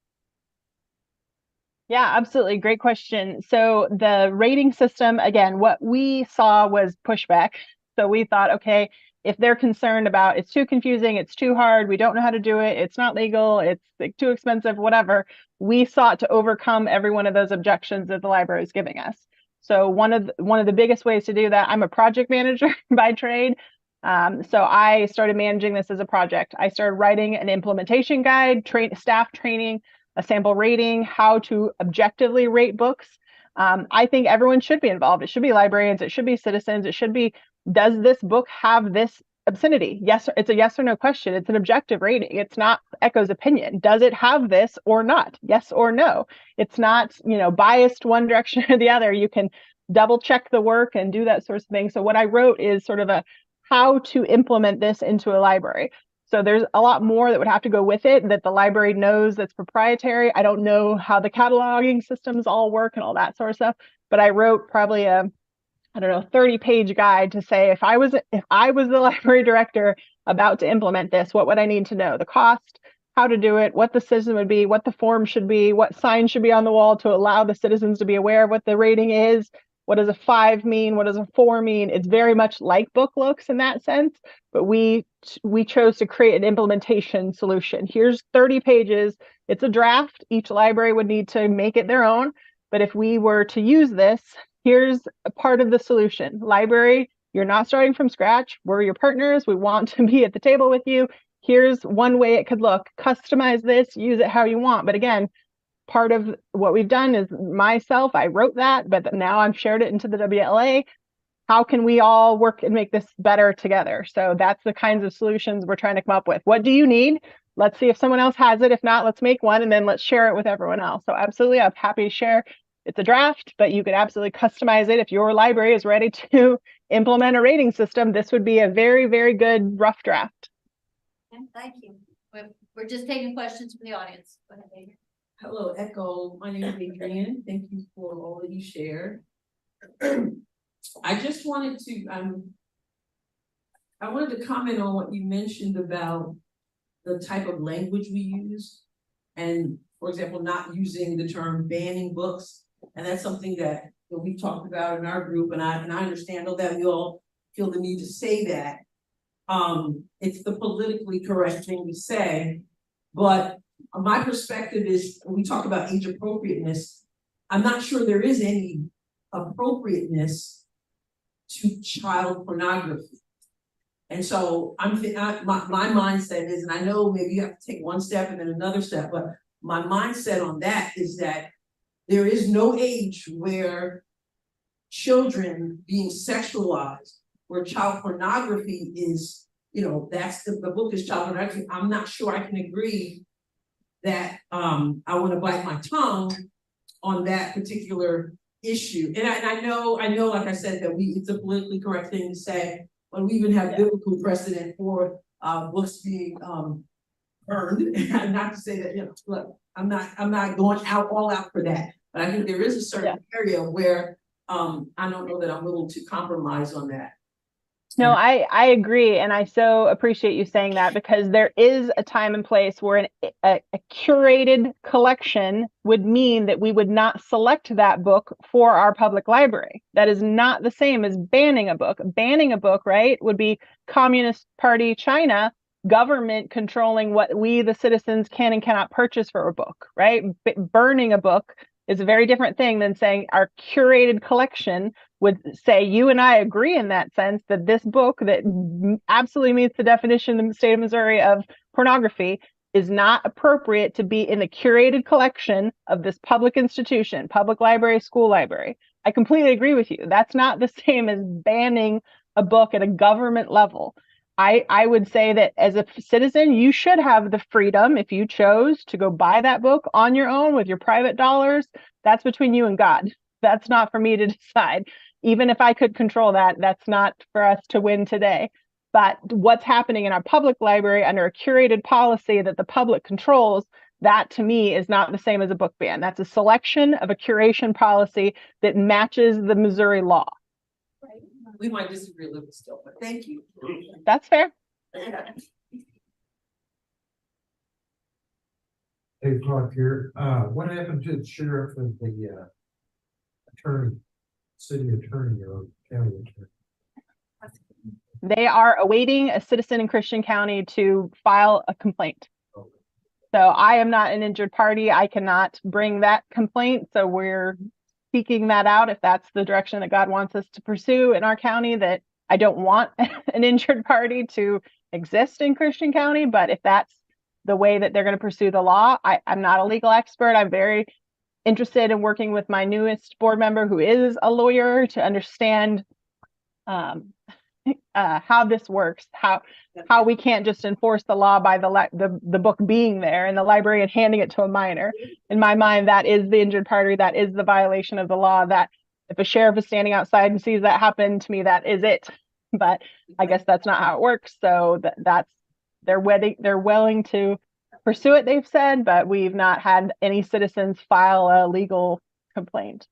Yeah, absolutely. Great question. So the rating system, again, what we saw was pushback. So we thought, okay, if they're concerned about it's too confusing, it's too hard, we don't know how to do it, it's not legal, it's like too expensive, whatever, we sought to overcome every one of those objections that the library is giving us. So one of the biggest ways to do that, I'm a project manager by trade. So I started managing this as a project. I started writing an implementation guide, staff training, a sample rating, how to objectively rate books. I think everyone should be involved. It should be librarians, it should be citizens, it should be, does this book have this obscenity? Yes, it's a yes or no question. It's an objective rating. It's not Echo's opinion. Does it have this or not? Yes or no. It's not, biased one direction or the other. You can double check the work and do that sort of thing. So what I wrote is sort of a how to implement this into a library. So there's a lot more that would have to go with it that the library knows that's proprietary. I don't know how the cataloging systems all work and all that sort of stuff, but I wrote probably a 30-page guide to say, if I was the library director about to implement this, what would I need to know? The cost, how to do it, what the system would be, what the form should be, what signs should be on the wall to allow the citizens to be aware of what the rating is. What does a 5 mean? What does a 4 mean? It's very much like Book Looks in that sense, but we chose to create an implementation solution. Here's 30 pages. It's a draft. Each library would need to make it their own. But if we were to use this, here's a part of the solution. Library, you're not starting from scratch. We're your partners. We want to be at the table with you. Here's one way it could look. Customize this, use it how you want. But again, part of what we've done is I wrote that, but now I've shared it into the WLA. How can we all work and make this better together? So that's the kinds of solutions we're trying to come up with. What do you need? Let's see if someone else has it. If not, let's make one and then let's share it with everyone else. So absolutely, I'm happy to share. It's a draft, but you could absolutely customize it. If your library is ready to implement a rating system, this would be a very, very good rough draft. And thank you. We're just taking questions from the audience. Go ahead, Adrian. Hello, Echo. My name is Adrian. Thank you for all that you shared. I just wanted to, I wanted to comment on what you mentioned about the type of language we use. And for example, not using the term banning books. And that's something that we've talked about in our group. And I understand that you all feel the need to say that. It's the politically correct thing to say, but my perspective is, when we talk about age appropriateness, I'm not sure there is any appropriateness to child pornography. And so my mindset is, and I know maybe you have to take one step and then another step, but my mindset on that is that there is no age where children being sexualized, where child pornography is, that's the book is child pornography. I'm not sure I can agree that I want to bite my tongue on that particular issue. And I know, like I said, that it's a politically correct thing to say, but we even have biblical precedent for books being burned. And not to say that, look, I'm not going all out for that. But I think there is a certain area where I don't know that I'm willing to compromise on that. No, I agree. And I so appreciate you saying that, because there is a time and place where a curated collection would mean that we would not select that book for our public library. That is not the same as banning a book. Banning a book, right, would be Communist Party China, government controlling what we, the citizens, can and cannot purchase for a book, right? Burning a book is a very different thing than saying our curated collection would say, you and I agree in that sense that this book that absolutely meets the definition in the state of Missouri of pornography is not appropriate to be in the curated collection of this public institution, public library, school library. I completely agree with you. That's not the same as banning a book at a government level. I would say that as a citizen, you should have the freedom, if you chose, to go buy that book on your own with your private dollars. That's between you and God. That's not for me to decide. Even if I could control that, that's not for us to win today. But what's happening in our public library under a curated policy that the public controls, that to me is not the same as a book ban. That's a selection of a curation policy that matches the Missouri law. We might disagree a little still, but thank you. That's fair. Dave Clark here. What happened to the sheriff and the attorney, city attorney or county attorney? They are awaiting a citizen in Christian County to file a complaint. Okay. So I am not an injured party. I cannot bring that complaint. So we're seeking that out if that's the direction that God wants us to pursue in our county. That I don't want an injured party to exist in Christian County, but if that's the way that they're going to pursue the law, I'm not a legal expert. I'm very interested in working with my newest board member who is a lawyer to understand how this works, how we can't just enforce the law by the book being there in the library and handing it to a minor. In my mind, that is the injured party. That is the violation of the law. That if a sheriff is standing outside and sees that happen, to me, that is it. But I guess that's not how it works. So they're willing to pursue it, they've said, but we've not had any citizens file a legal complaint.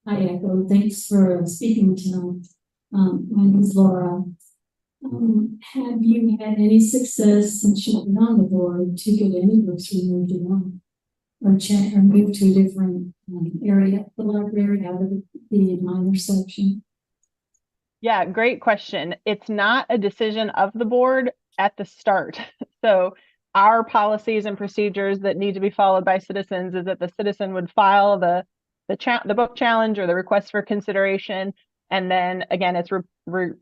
Hi, Echo. Thanks for speaking tonight. My name is Laura. Have you had any success since you've been on the board to get any books removed or moved to a different area, the library, out of the minor section? Yeah, great question. It's not a decision of the board at the start. So our policies and procedures that need to be followed by citizens is that the citizen would file the book challenge or the request for consideration. And then again, it's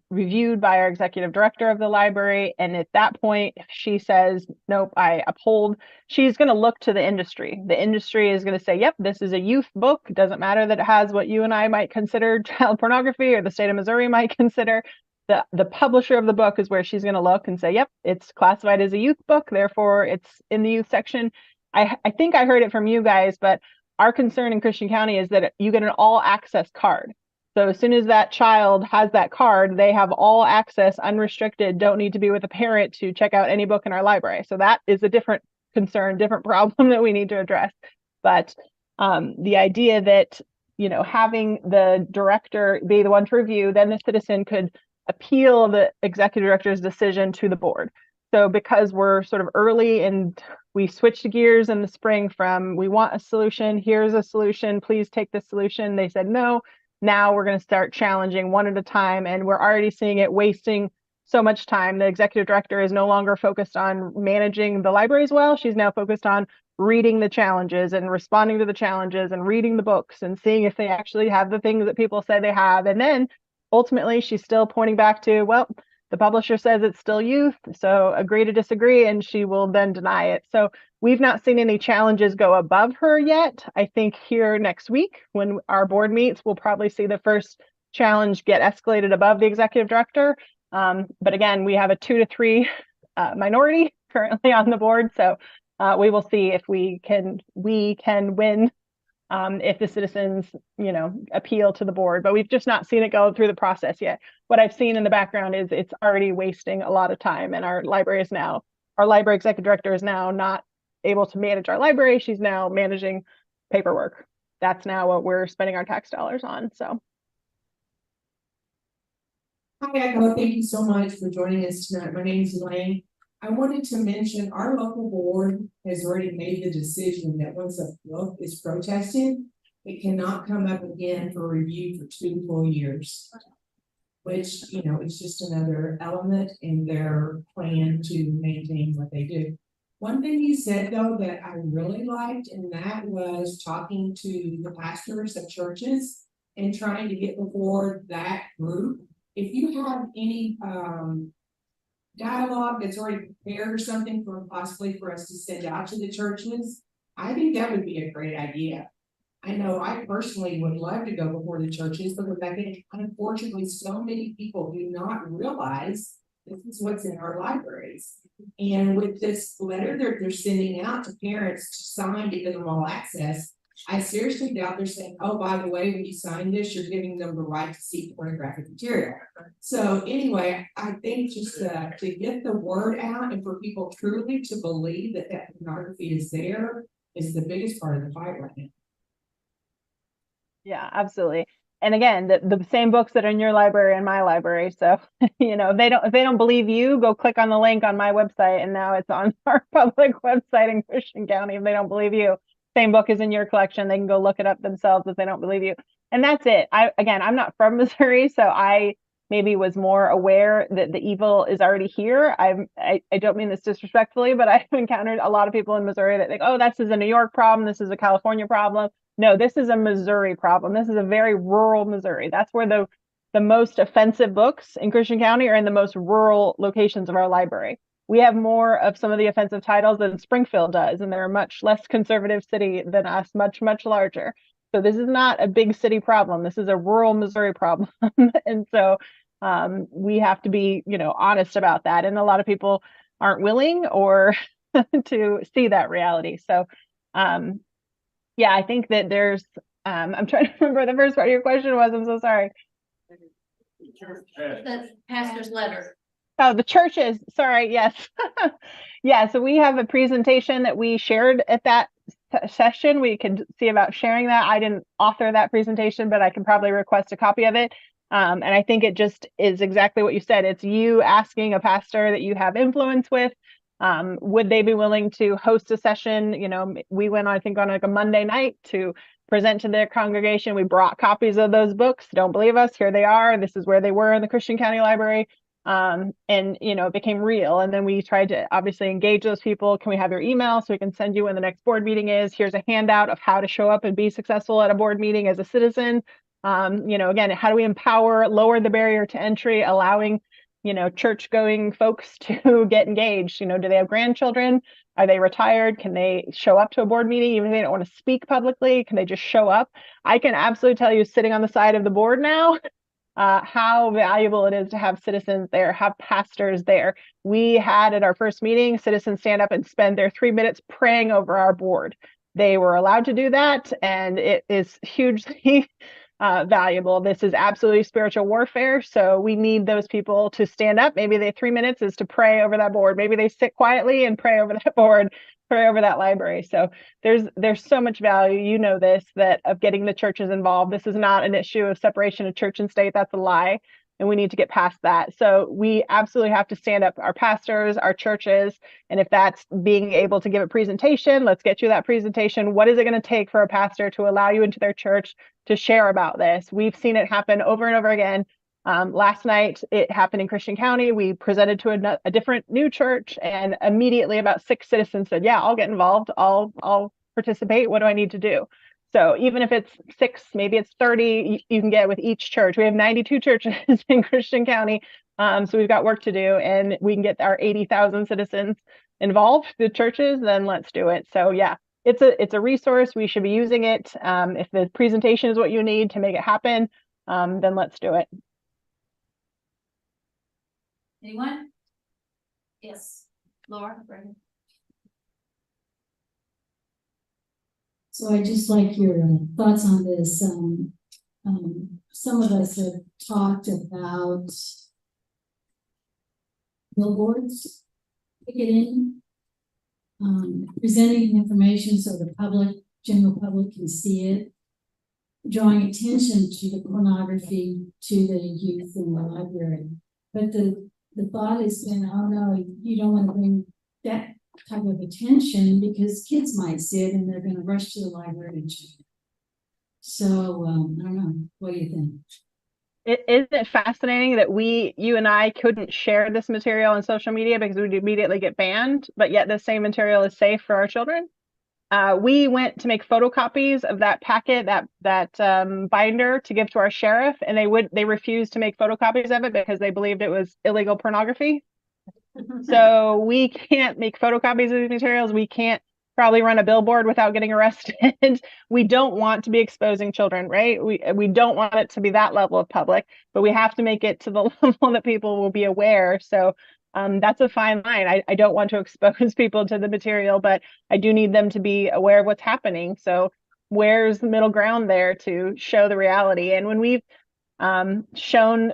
reviewed by our executive director of the library. And at that point, if she says, nope, I uphold, she's going to look to the industry. The industry is going to say, yep, this is a youth book. It doesn't matter that it has what you and I might consider child pornography or the state of Missouri might consider. The publisher of the book is where she's going to look and say, yep, it's classified as a youth book. Therefore, it's in the youth section. I think I heard it from you guys, but our concern in Christian County is that you get an all access card. So as soon as that child has that card, they have all access, unrestricted, don't need to be with a parent to check out any book in our library. So that is a different concern, different problem that we need to address. But the idea that, having the director be the one to review, then the citizen could appeal the executive director's decision to the board. So because we're sort of early and we switched gears in the spring from we want a solution, here's a solution, please take this solution. They said no. Now we're going to start challenging one at a time, and we're already seeing it wasting so much time. The executive director is no longer focused on managing the libraries well. She's now focused on reading the challenges and responding to the challenges and reading the books and seeing if they actually have the things that people say they have. And then ultimately, she's still pointing back to, well, the publisher says it's still youth, so agree to disagree, and she will then deny it. So we've not seen any challenges go above her yet. I think here next week, when our board meets, we'll probably see the first challenge get escalated above the executive director. But again, we have a 2 to 3 minority currently on the board, so we will see if we can win if the citizens, appeal to the board, but we've just not seen it go through the process yet. What I've seen in the background is it's already wasting a lot of time, and our library executive director is now not able to manage our library. She's now managing paperwork. that's now what we're spending our tax dollars on. So Hi, Echo. Thank you so much for joining us tonight. My name is Elaine. I wanted to mention our local board has already made the decision that once a book is protested, it cannot come up again for review for 2 full years. Which, you know, is just another element in their plan to maintain what they do. One thing you said though that I really liked, and that was talking to the pastors of churches and trying to get before that group. If you have any dialogue that's already prepared or something for possibly for us to send out to the churches, I think that would be a great idea. I know I personally would love to go before the churches, because I think unfortunately so many people do not realize this is what's in our libraries. And with this letter they're sending out to parents to sign to give them all access, I seriously doubt they're saying, oh, by the way, when you sign this, you're giving them the right to see pornographic material. So anyway, I think just to get the word out and for people truly to believe that that pornography is there is the biggest part of the fight right now. yeah, absolutely. And again, the same books that are in your library and my library. So, you know, if they don't believe you, go click on the link on my website, and now it's on our public website in Christian County. If they don't believe you, same book is in your collection. They can go look it up themselves if they don't believe you. And that's it. I'm not from Missouri, so I maybe was more aware that the evil is already here. I don't mean this disrespectfully, but I've encountered a lot of people in Missouri that think, oh, this is a New York problem. This is a California problem. No, this is a Missouri problem. This is a very rural Missouri. That's where the most offensive books in Christian County are in the most rural locations of our library. We have more of some of the offensive titles than Springfield does, and they're a much less conservative city than us, much, much larger. So this is not a big city problem. This is a rural Missouri problem. And so we have to be, you know, honest about that. And a lot of people aren't willing or to see that reality. So yeah, I think that there's, I'm trying to remember the first part of your question was, I'm so sorry. The pastor's letter. Oh, the churches, sorry, yes. Yeah, so we have a presentation that we shared at that session. We could see about sharing that. I didn't author that presentation, but I can probably request a copy of it. And I think it just is exactly what you said. It's you asking a pastor that you have influence with, would they be willing to host a session? You know, we went, I think, on like a Monday night to present to their congregation. We brought copies of those books. Don't believe us? Here they are. This is where they were in the Christian County Library. And, you know, it became real. And then we tried to obviously engage those people. Can we have your email so we can send you when the next board meeting is? Here's a handout of how to show up and be successful at a board meeting as a citizen. You know, again, how do we empower, lower the barrier to entry, allowing, you know, church going folks to get engaged? You know, do they have grandchildren? Are they retired? Can they show up to a board meeting even if they don't want to speak publicly? Can they just show up? I can absolutely tell you, sitting on the side of the board now, how valuable it is to have citizens there, have pastors there. We had at our first meeting, citizens stand up and spend their 3 minutes praying over our board. They were allowed to do that, and it is hugely valuable. This is absolutely spiritual warfare. So we need those people to stand up. Maybe the 3 minutes is to pray over that board. Maybe they sit quietly and pray over that board, pray over that library. So there's so much value, you know this, that of getting the churches involved. This is not an issue of separation of church and state. That's a lie. And we need to get past that. So we absolutely have to stand up, our pastors, our churches. And if that's being able to give a presentation, let's get you that presentation. What is it going to take for a pastor to allow you into their church to share about this? We've seen it happen over and over again. Last night, it happened in Christian County. We presented to a different new church, and immediately about 6 citizens said, yeah, I'll get involved. I'll participate. What do I need to do? So even if it's 6, maybe it's 30, you can get with each church. We have 92 churches in Christian County. So we've got work to do, and we can get our 80,000 citizens involved, the churches, then let's do it. So yeah, it's a resource. We should be using it. If the presentation is what you need to make it happen, then let's do it. Anyone? Yes, Laura, Brandon. So I just like your thoughts on this. Some of us have talked about billboards, ticketing, presenting information so the general public can see it. drawing attention to the pornography to the youth in the library. But the thought has been, oh no, you don't want to bring that type of attention because kids might see it and they're going to rush to the library and check it. So, I don't know. What do you think? Isn't it fascinating that you and I couldn't share this material on social media because we'd immediately get banned, but yet the same material is safe for our children? We went to make photocopies of that packet, that binder to give to our sheriff, and they refused to make photocopies of it because they believed it was illegal pornography. So we can't make photocopies of these materials. We can't probably run a billboard without getting arrested. We don't want to be exposing children, right? We don't want it to be that level of public, but we have to make it to the level that people will be aware. So that's a fine line. I don't want to expose people to the material, but I do need them to be aware of what's happening. So where's the middle ground there to show the reality? And when we've shown,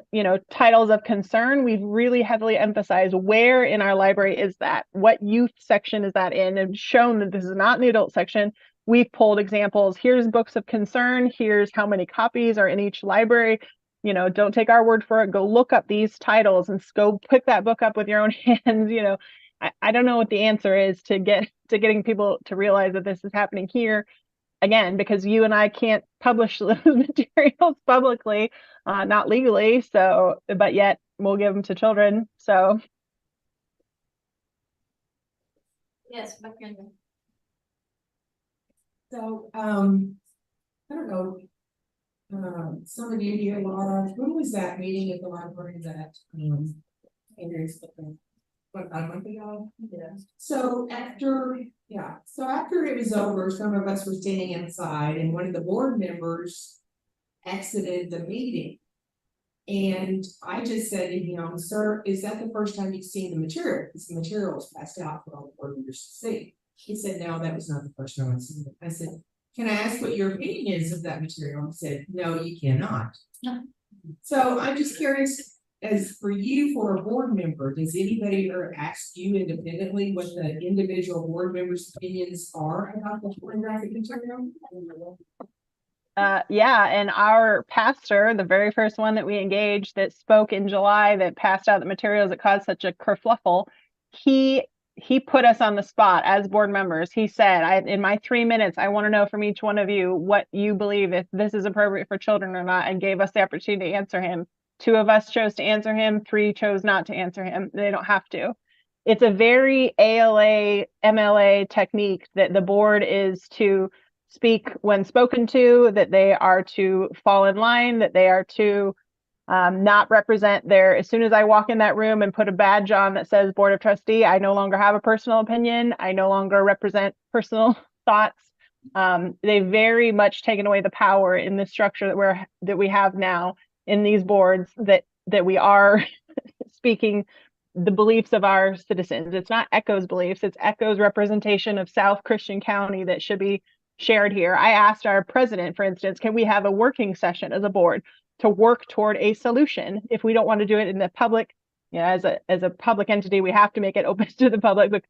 titles of concern, we've really heavily emphasized where in our library is that, what youth section is that in, and shown that this is not in the adult section. We've pulled examples. Here's books of concern. Here's how many copies are in each library. Don't take our word for it. Go look up these titles and go pick that book up with your own hands. I don't know what the answer is to getting people to realize that this is happening here. Again, because you and I can't publish those materials publicly, not legally. So, but yet we'll give them to children. So, Yes, Mackenzie. So, I don't know. Some of you here, Laura, when was that meeting at the library that, Andrew's looking, what, about a month ago? Yeah. So after it was over, some of us were standing inside and one of the board members exited the meeting. And I just said to him, sir, is that the first time you've seen the material? Because the material was passed out for all the board members to see. He said, no, that was not the first time I've seen it. I said, can I ask what your opinion is of that material? He said, no, you cannot. So I'm just curious, as for you, for a board member, does anybody ever ask you independently what the individual board members' opinions are about the pornographic material? yeah, and our pastor, the very first one that we engaged that spoke in July, that passed out the materials that caused such a kerfluffle, he put us on the spot as board members. He said, in my 3 minutes, I want to know from each one of you what you believe, if this is appropriate for children or not, and gave us the opportunity to answer him. 2 of us chose to answer him, 3 chose not to answer him. They don't have to. It's a very ALA, MLA technique that the board is to speak when spoken to, that they are to fall in line, that they are to not represent as soon as I walk in that room and put a badge on that says Board of Trustee, I no longer have a personal opinion. I no longer represent personal thoughts. They've very much taken away the power in the structure that we have now in these boards, that we are speaking the beliefs of our citizens. It's not Echo's beliefs, it's Echo's representation of South Christian County that should be shared here. I asked our president, for instance, can we have a working session as a board to work toward a solution? If we don't want to do it in the public, as a public entity, we have to make it open to the public, but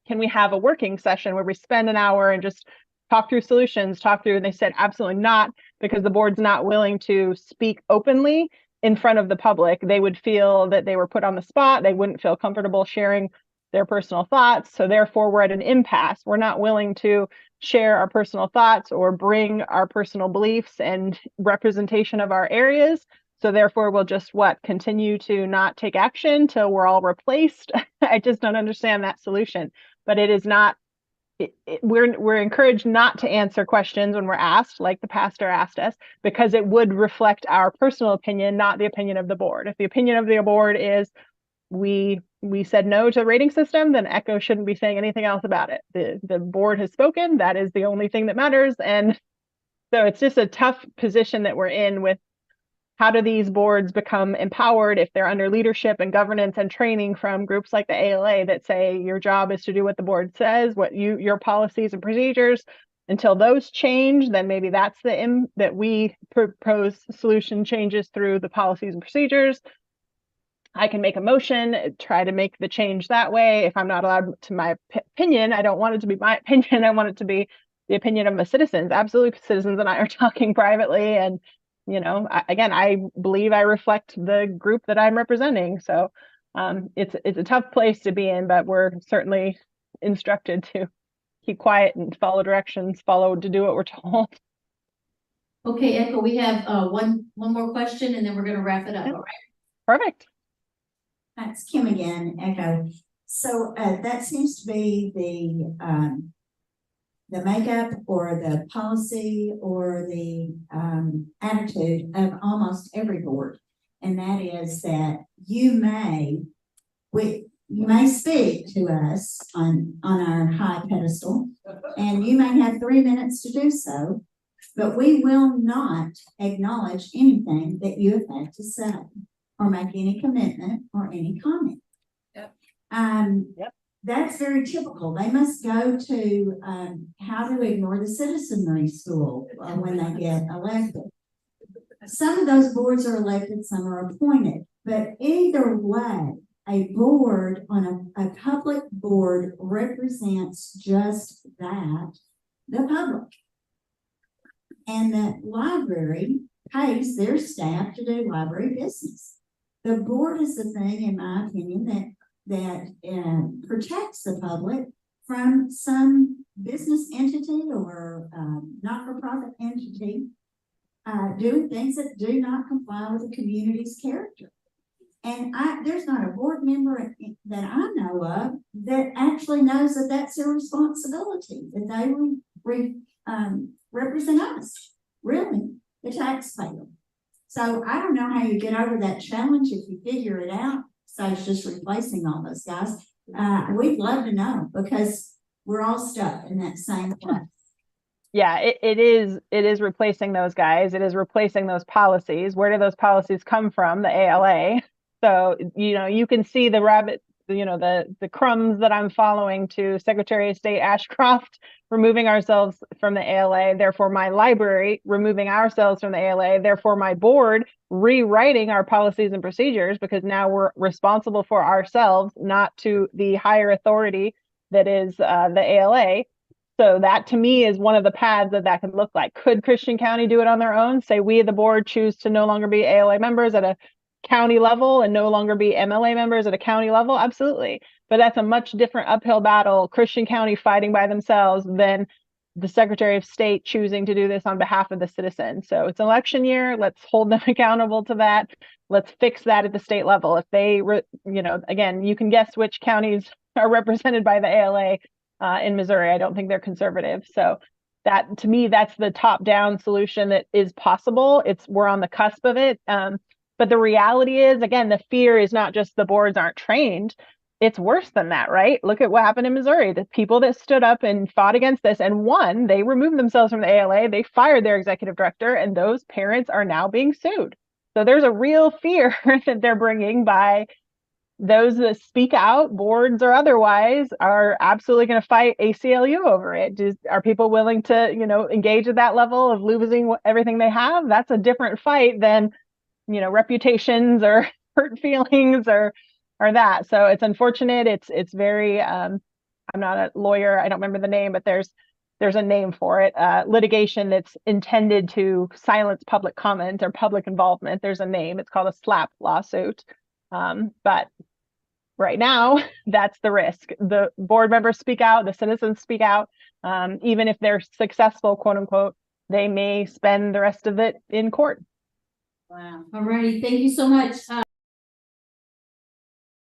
can we have a working session where we spend an hour and just talk through solutions, and they said absolutely not, because the board's not willing to speak openly in front of the public. They would feel that they were put on the spot. They wouldn't feel comfortable sharing their personal thoughts. So therefore we're at an impasse. We're not willing to share our personal thoughts or bring our personal beliefs and representation of our areas. So therefore we'll just continue to not take action till we're all replaced. I just don't understand that solution. But it is not, we're encouraged not to answer questions when we're asked, like the pastor asked us, because it would reflect our personal opinion, not the opinion of the board. If the opinion of the board is we said no to the rating system, then Echo shouldn't be saying anything else about it. The board has spoken. That is the only thing that matters. And so it's just a tough position that we're in with how do these boards become empowered if they're under leadership and governance and training from groups like the ALA that say your job is to do what the board says, what your policies and procedures. Until those change, then maybe that's that we propose solution changes through the policies and procedures. I can make a motion, try to make the change that way. If I'm not allowed to my opinion, I don't want it to be my opinion. I want it to be the opinion of the citizens. Absolutely, citizens and I are talking privately, and again, I believe I reflect the group that I'm representing. So it's a tough place to be in, but we're certainly instructed to keep quiet and follow directions, to do what we're told. Okay, Echo, we have one more question and then we're gonna wrap it up, all right? Perfect. That's Kim again, Echo. So that seems to be the makeup or the policy or the attitude of almost every board. And that is that you may speak to us on our high pedestal, and you may have 3 minutes to do so, but we will not acknowledge anything that you have had to say or make any commitment or any comment. Yep. That's very typical. They must go to how to ignore the citizenry school when they get elected. Some of those boards are elected, some are appointed, but either way, a board on a public board represents just that, the public. And the library pays their staff to do library business. The board is the thing, in my opinion, that protects the public from some business entity or not-for-profit entity doing things that do not comply with the community's character. And there's not a board member that I know of that actually knows that that's their responsibility, that they represent us, really, the taxpayer. So I don't know how you get over that challenge if you figure it out. So it's just replacing all those guys. We'd love to know, because we're all stuck in that same place. Yeah, it is replacing those guys. It is replacing those policies. Where do those policies come from? The ALA. So, you can see the rabbit, the crumbs that I'm following to Secretary of State Ashcroft removing ourselves from the ALA, therefore my library removing ourselves from the ALA, therefore my board rewriting our policies and procedures, because now we're responsible for ourselves, not to the higher authority that is the ALA. So that, to me, is one of the paths that could look like. Could Christian County do it on their own? Say we, the board, choose to no longer be ALA members at a county level and no longer be MLA members at a county level? Absolutely. But that's a much different uphill battle, Christian County fighting by themselves, than the Secretary of State choosing to do this on behalf of the citizens. So it's election year. Let's hold them accountable to that. Let's fix that at the state level. If they, again, you can guess which counties are represented by the ALA in Missouri. I don't think they're conservative. So that, to me, that's the top-down solution that is possible. We're on the cusp of it. But the reality is, again, the fear is not just the boards aren't trained. It's worse than that, right? Look at what happened in Missouri. The people that stood up and fought against this and won, they removed themselves from the ALA. They fired their executive director, and those parents are now being sued. So there's a real fear that they're bringing by those that speak out, boards or otherwise, are absolutely going to fight ACLU over it. Are people willing to, engage at that level of losing everything they have? That's a different fight than, reputations or hurt feelings or that. So it's unfortunate. It's very, I'm not a lawyer. I don't remember the name, but there's a name for it. Litigation that's intended to silence public comment or public involvement. There's a name. It's called a SLAP lawsuit. But right now, that's the risk. The board members speak out, the citizens speak out. Even if they're successful, quote unquote, they may spend the rest of it in court. Wow. All righty. Thank you so much.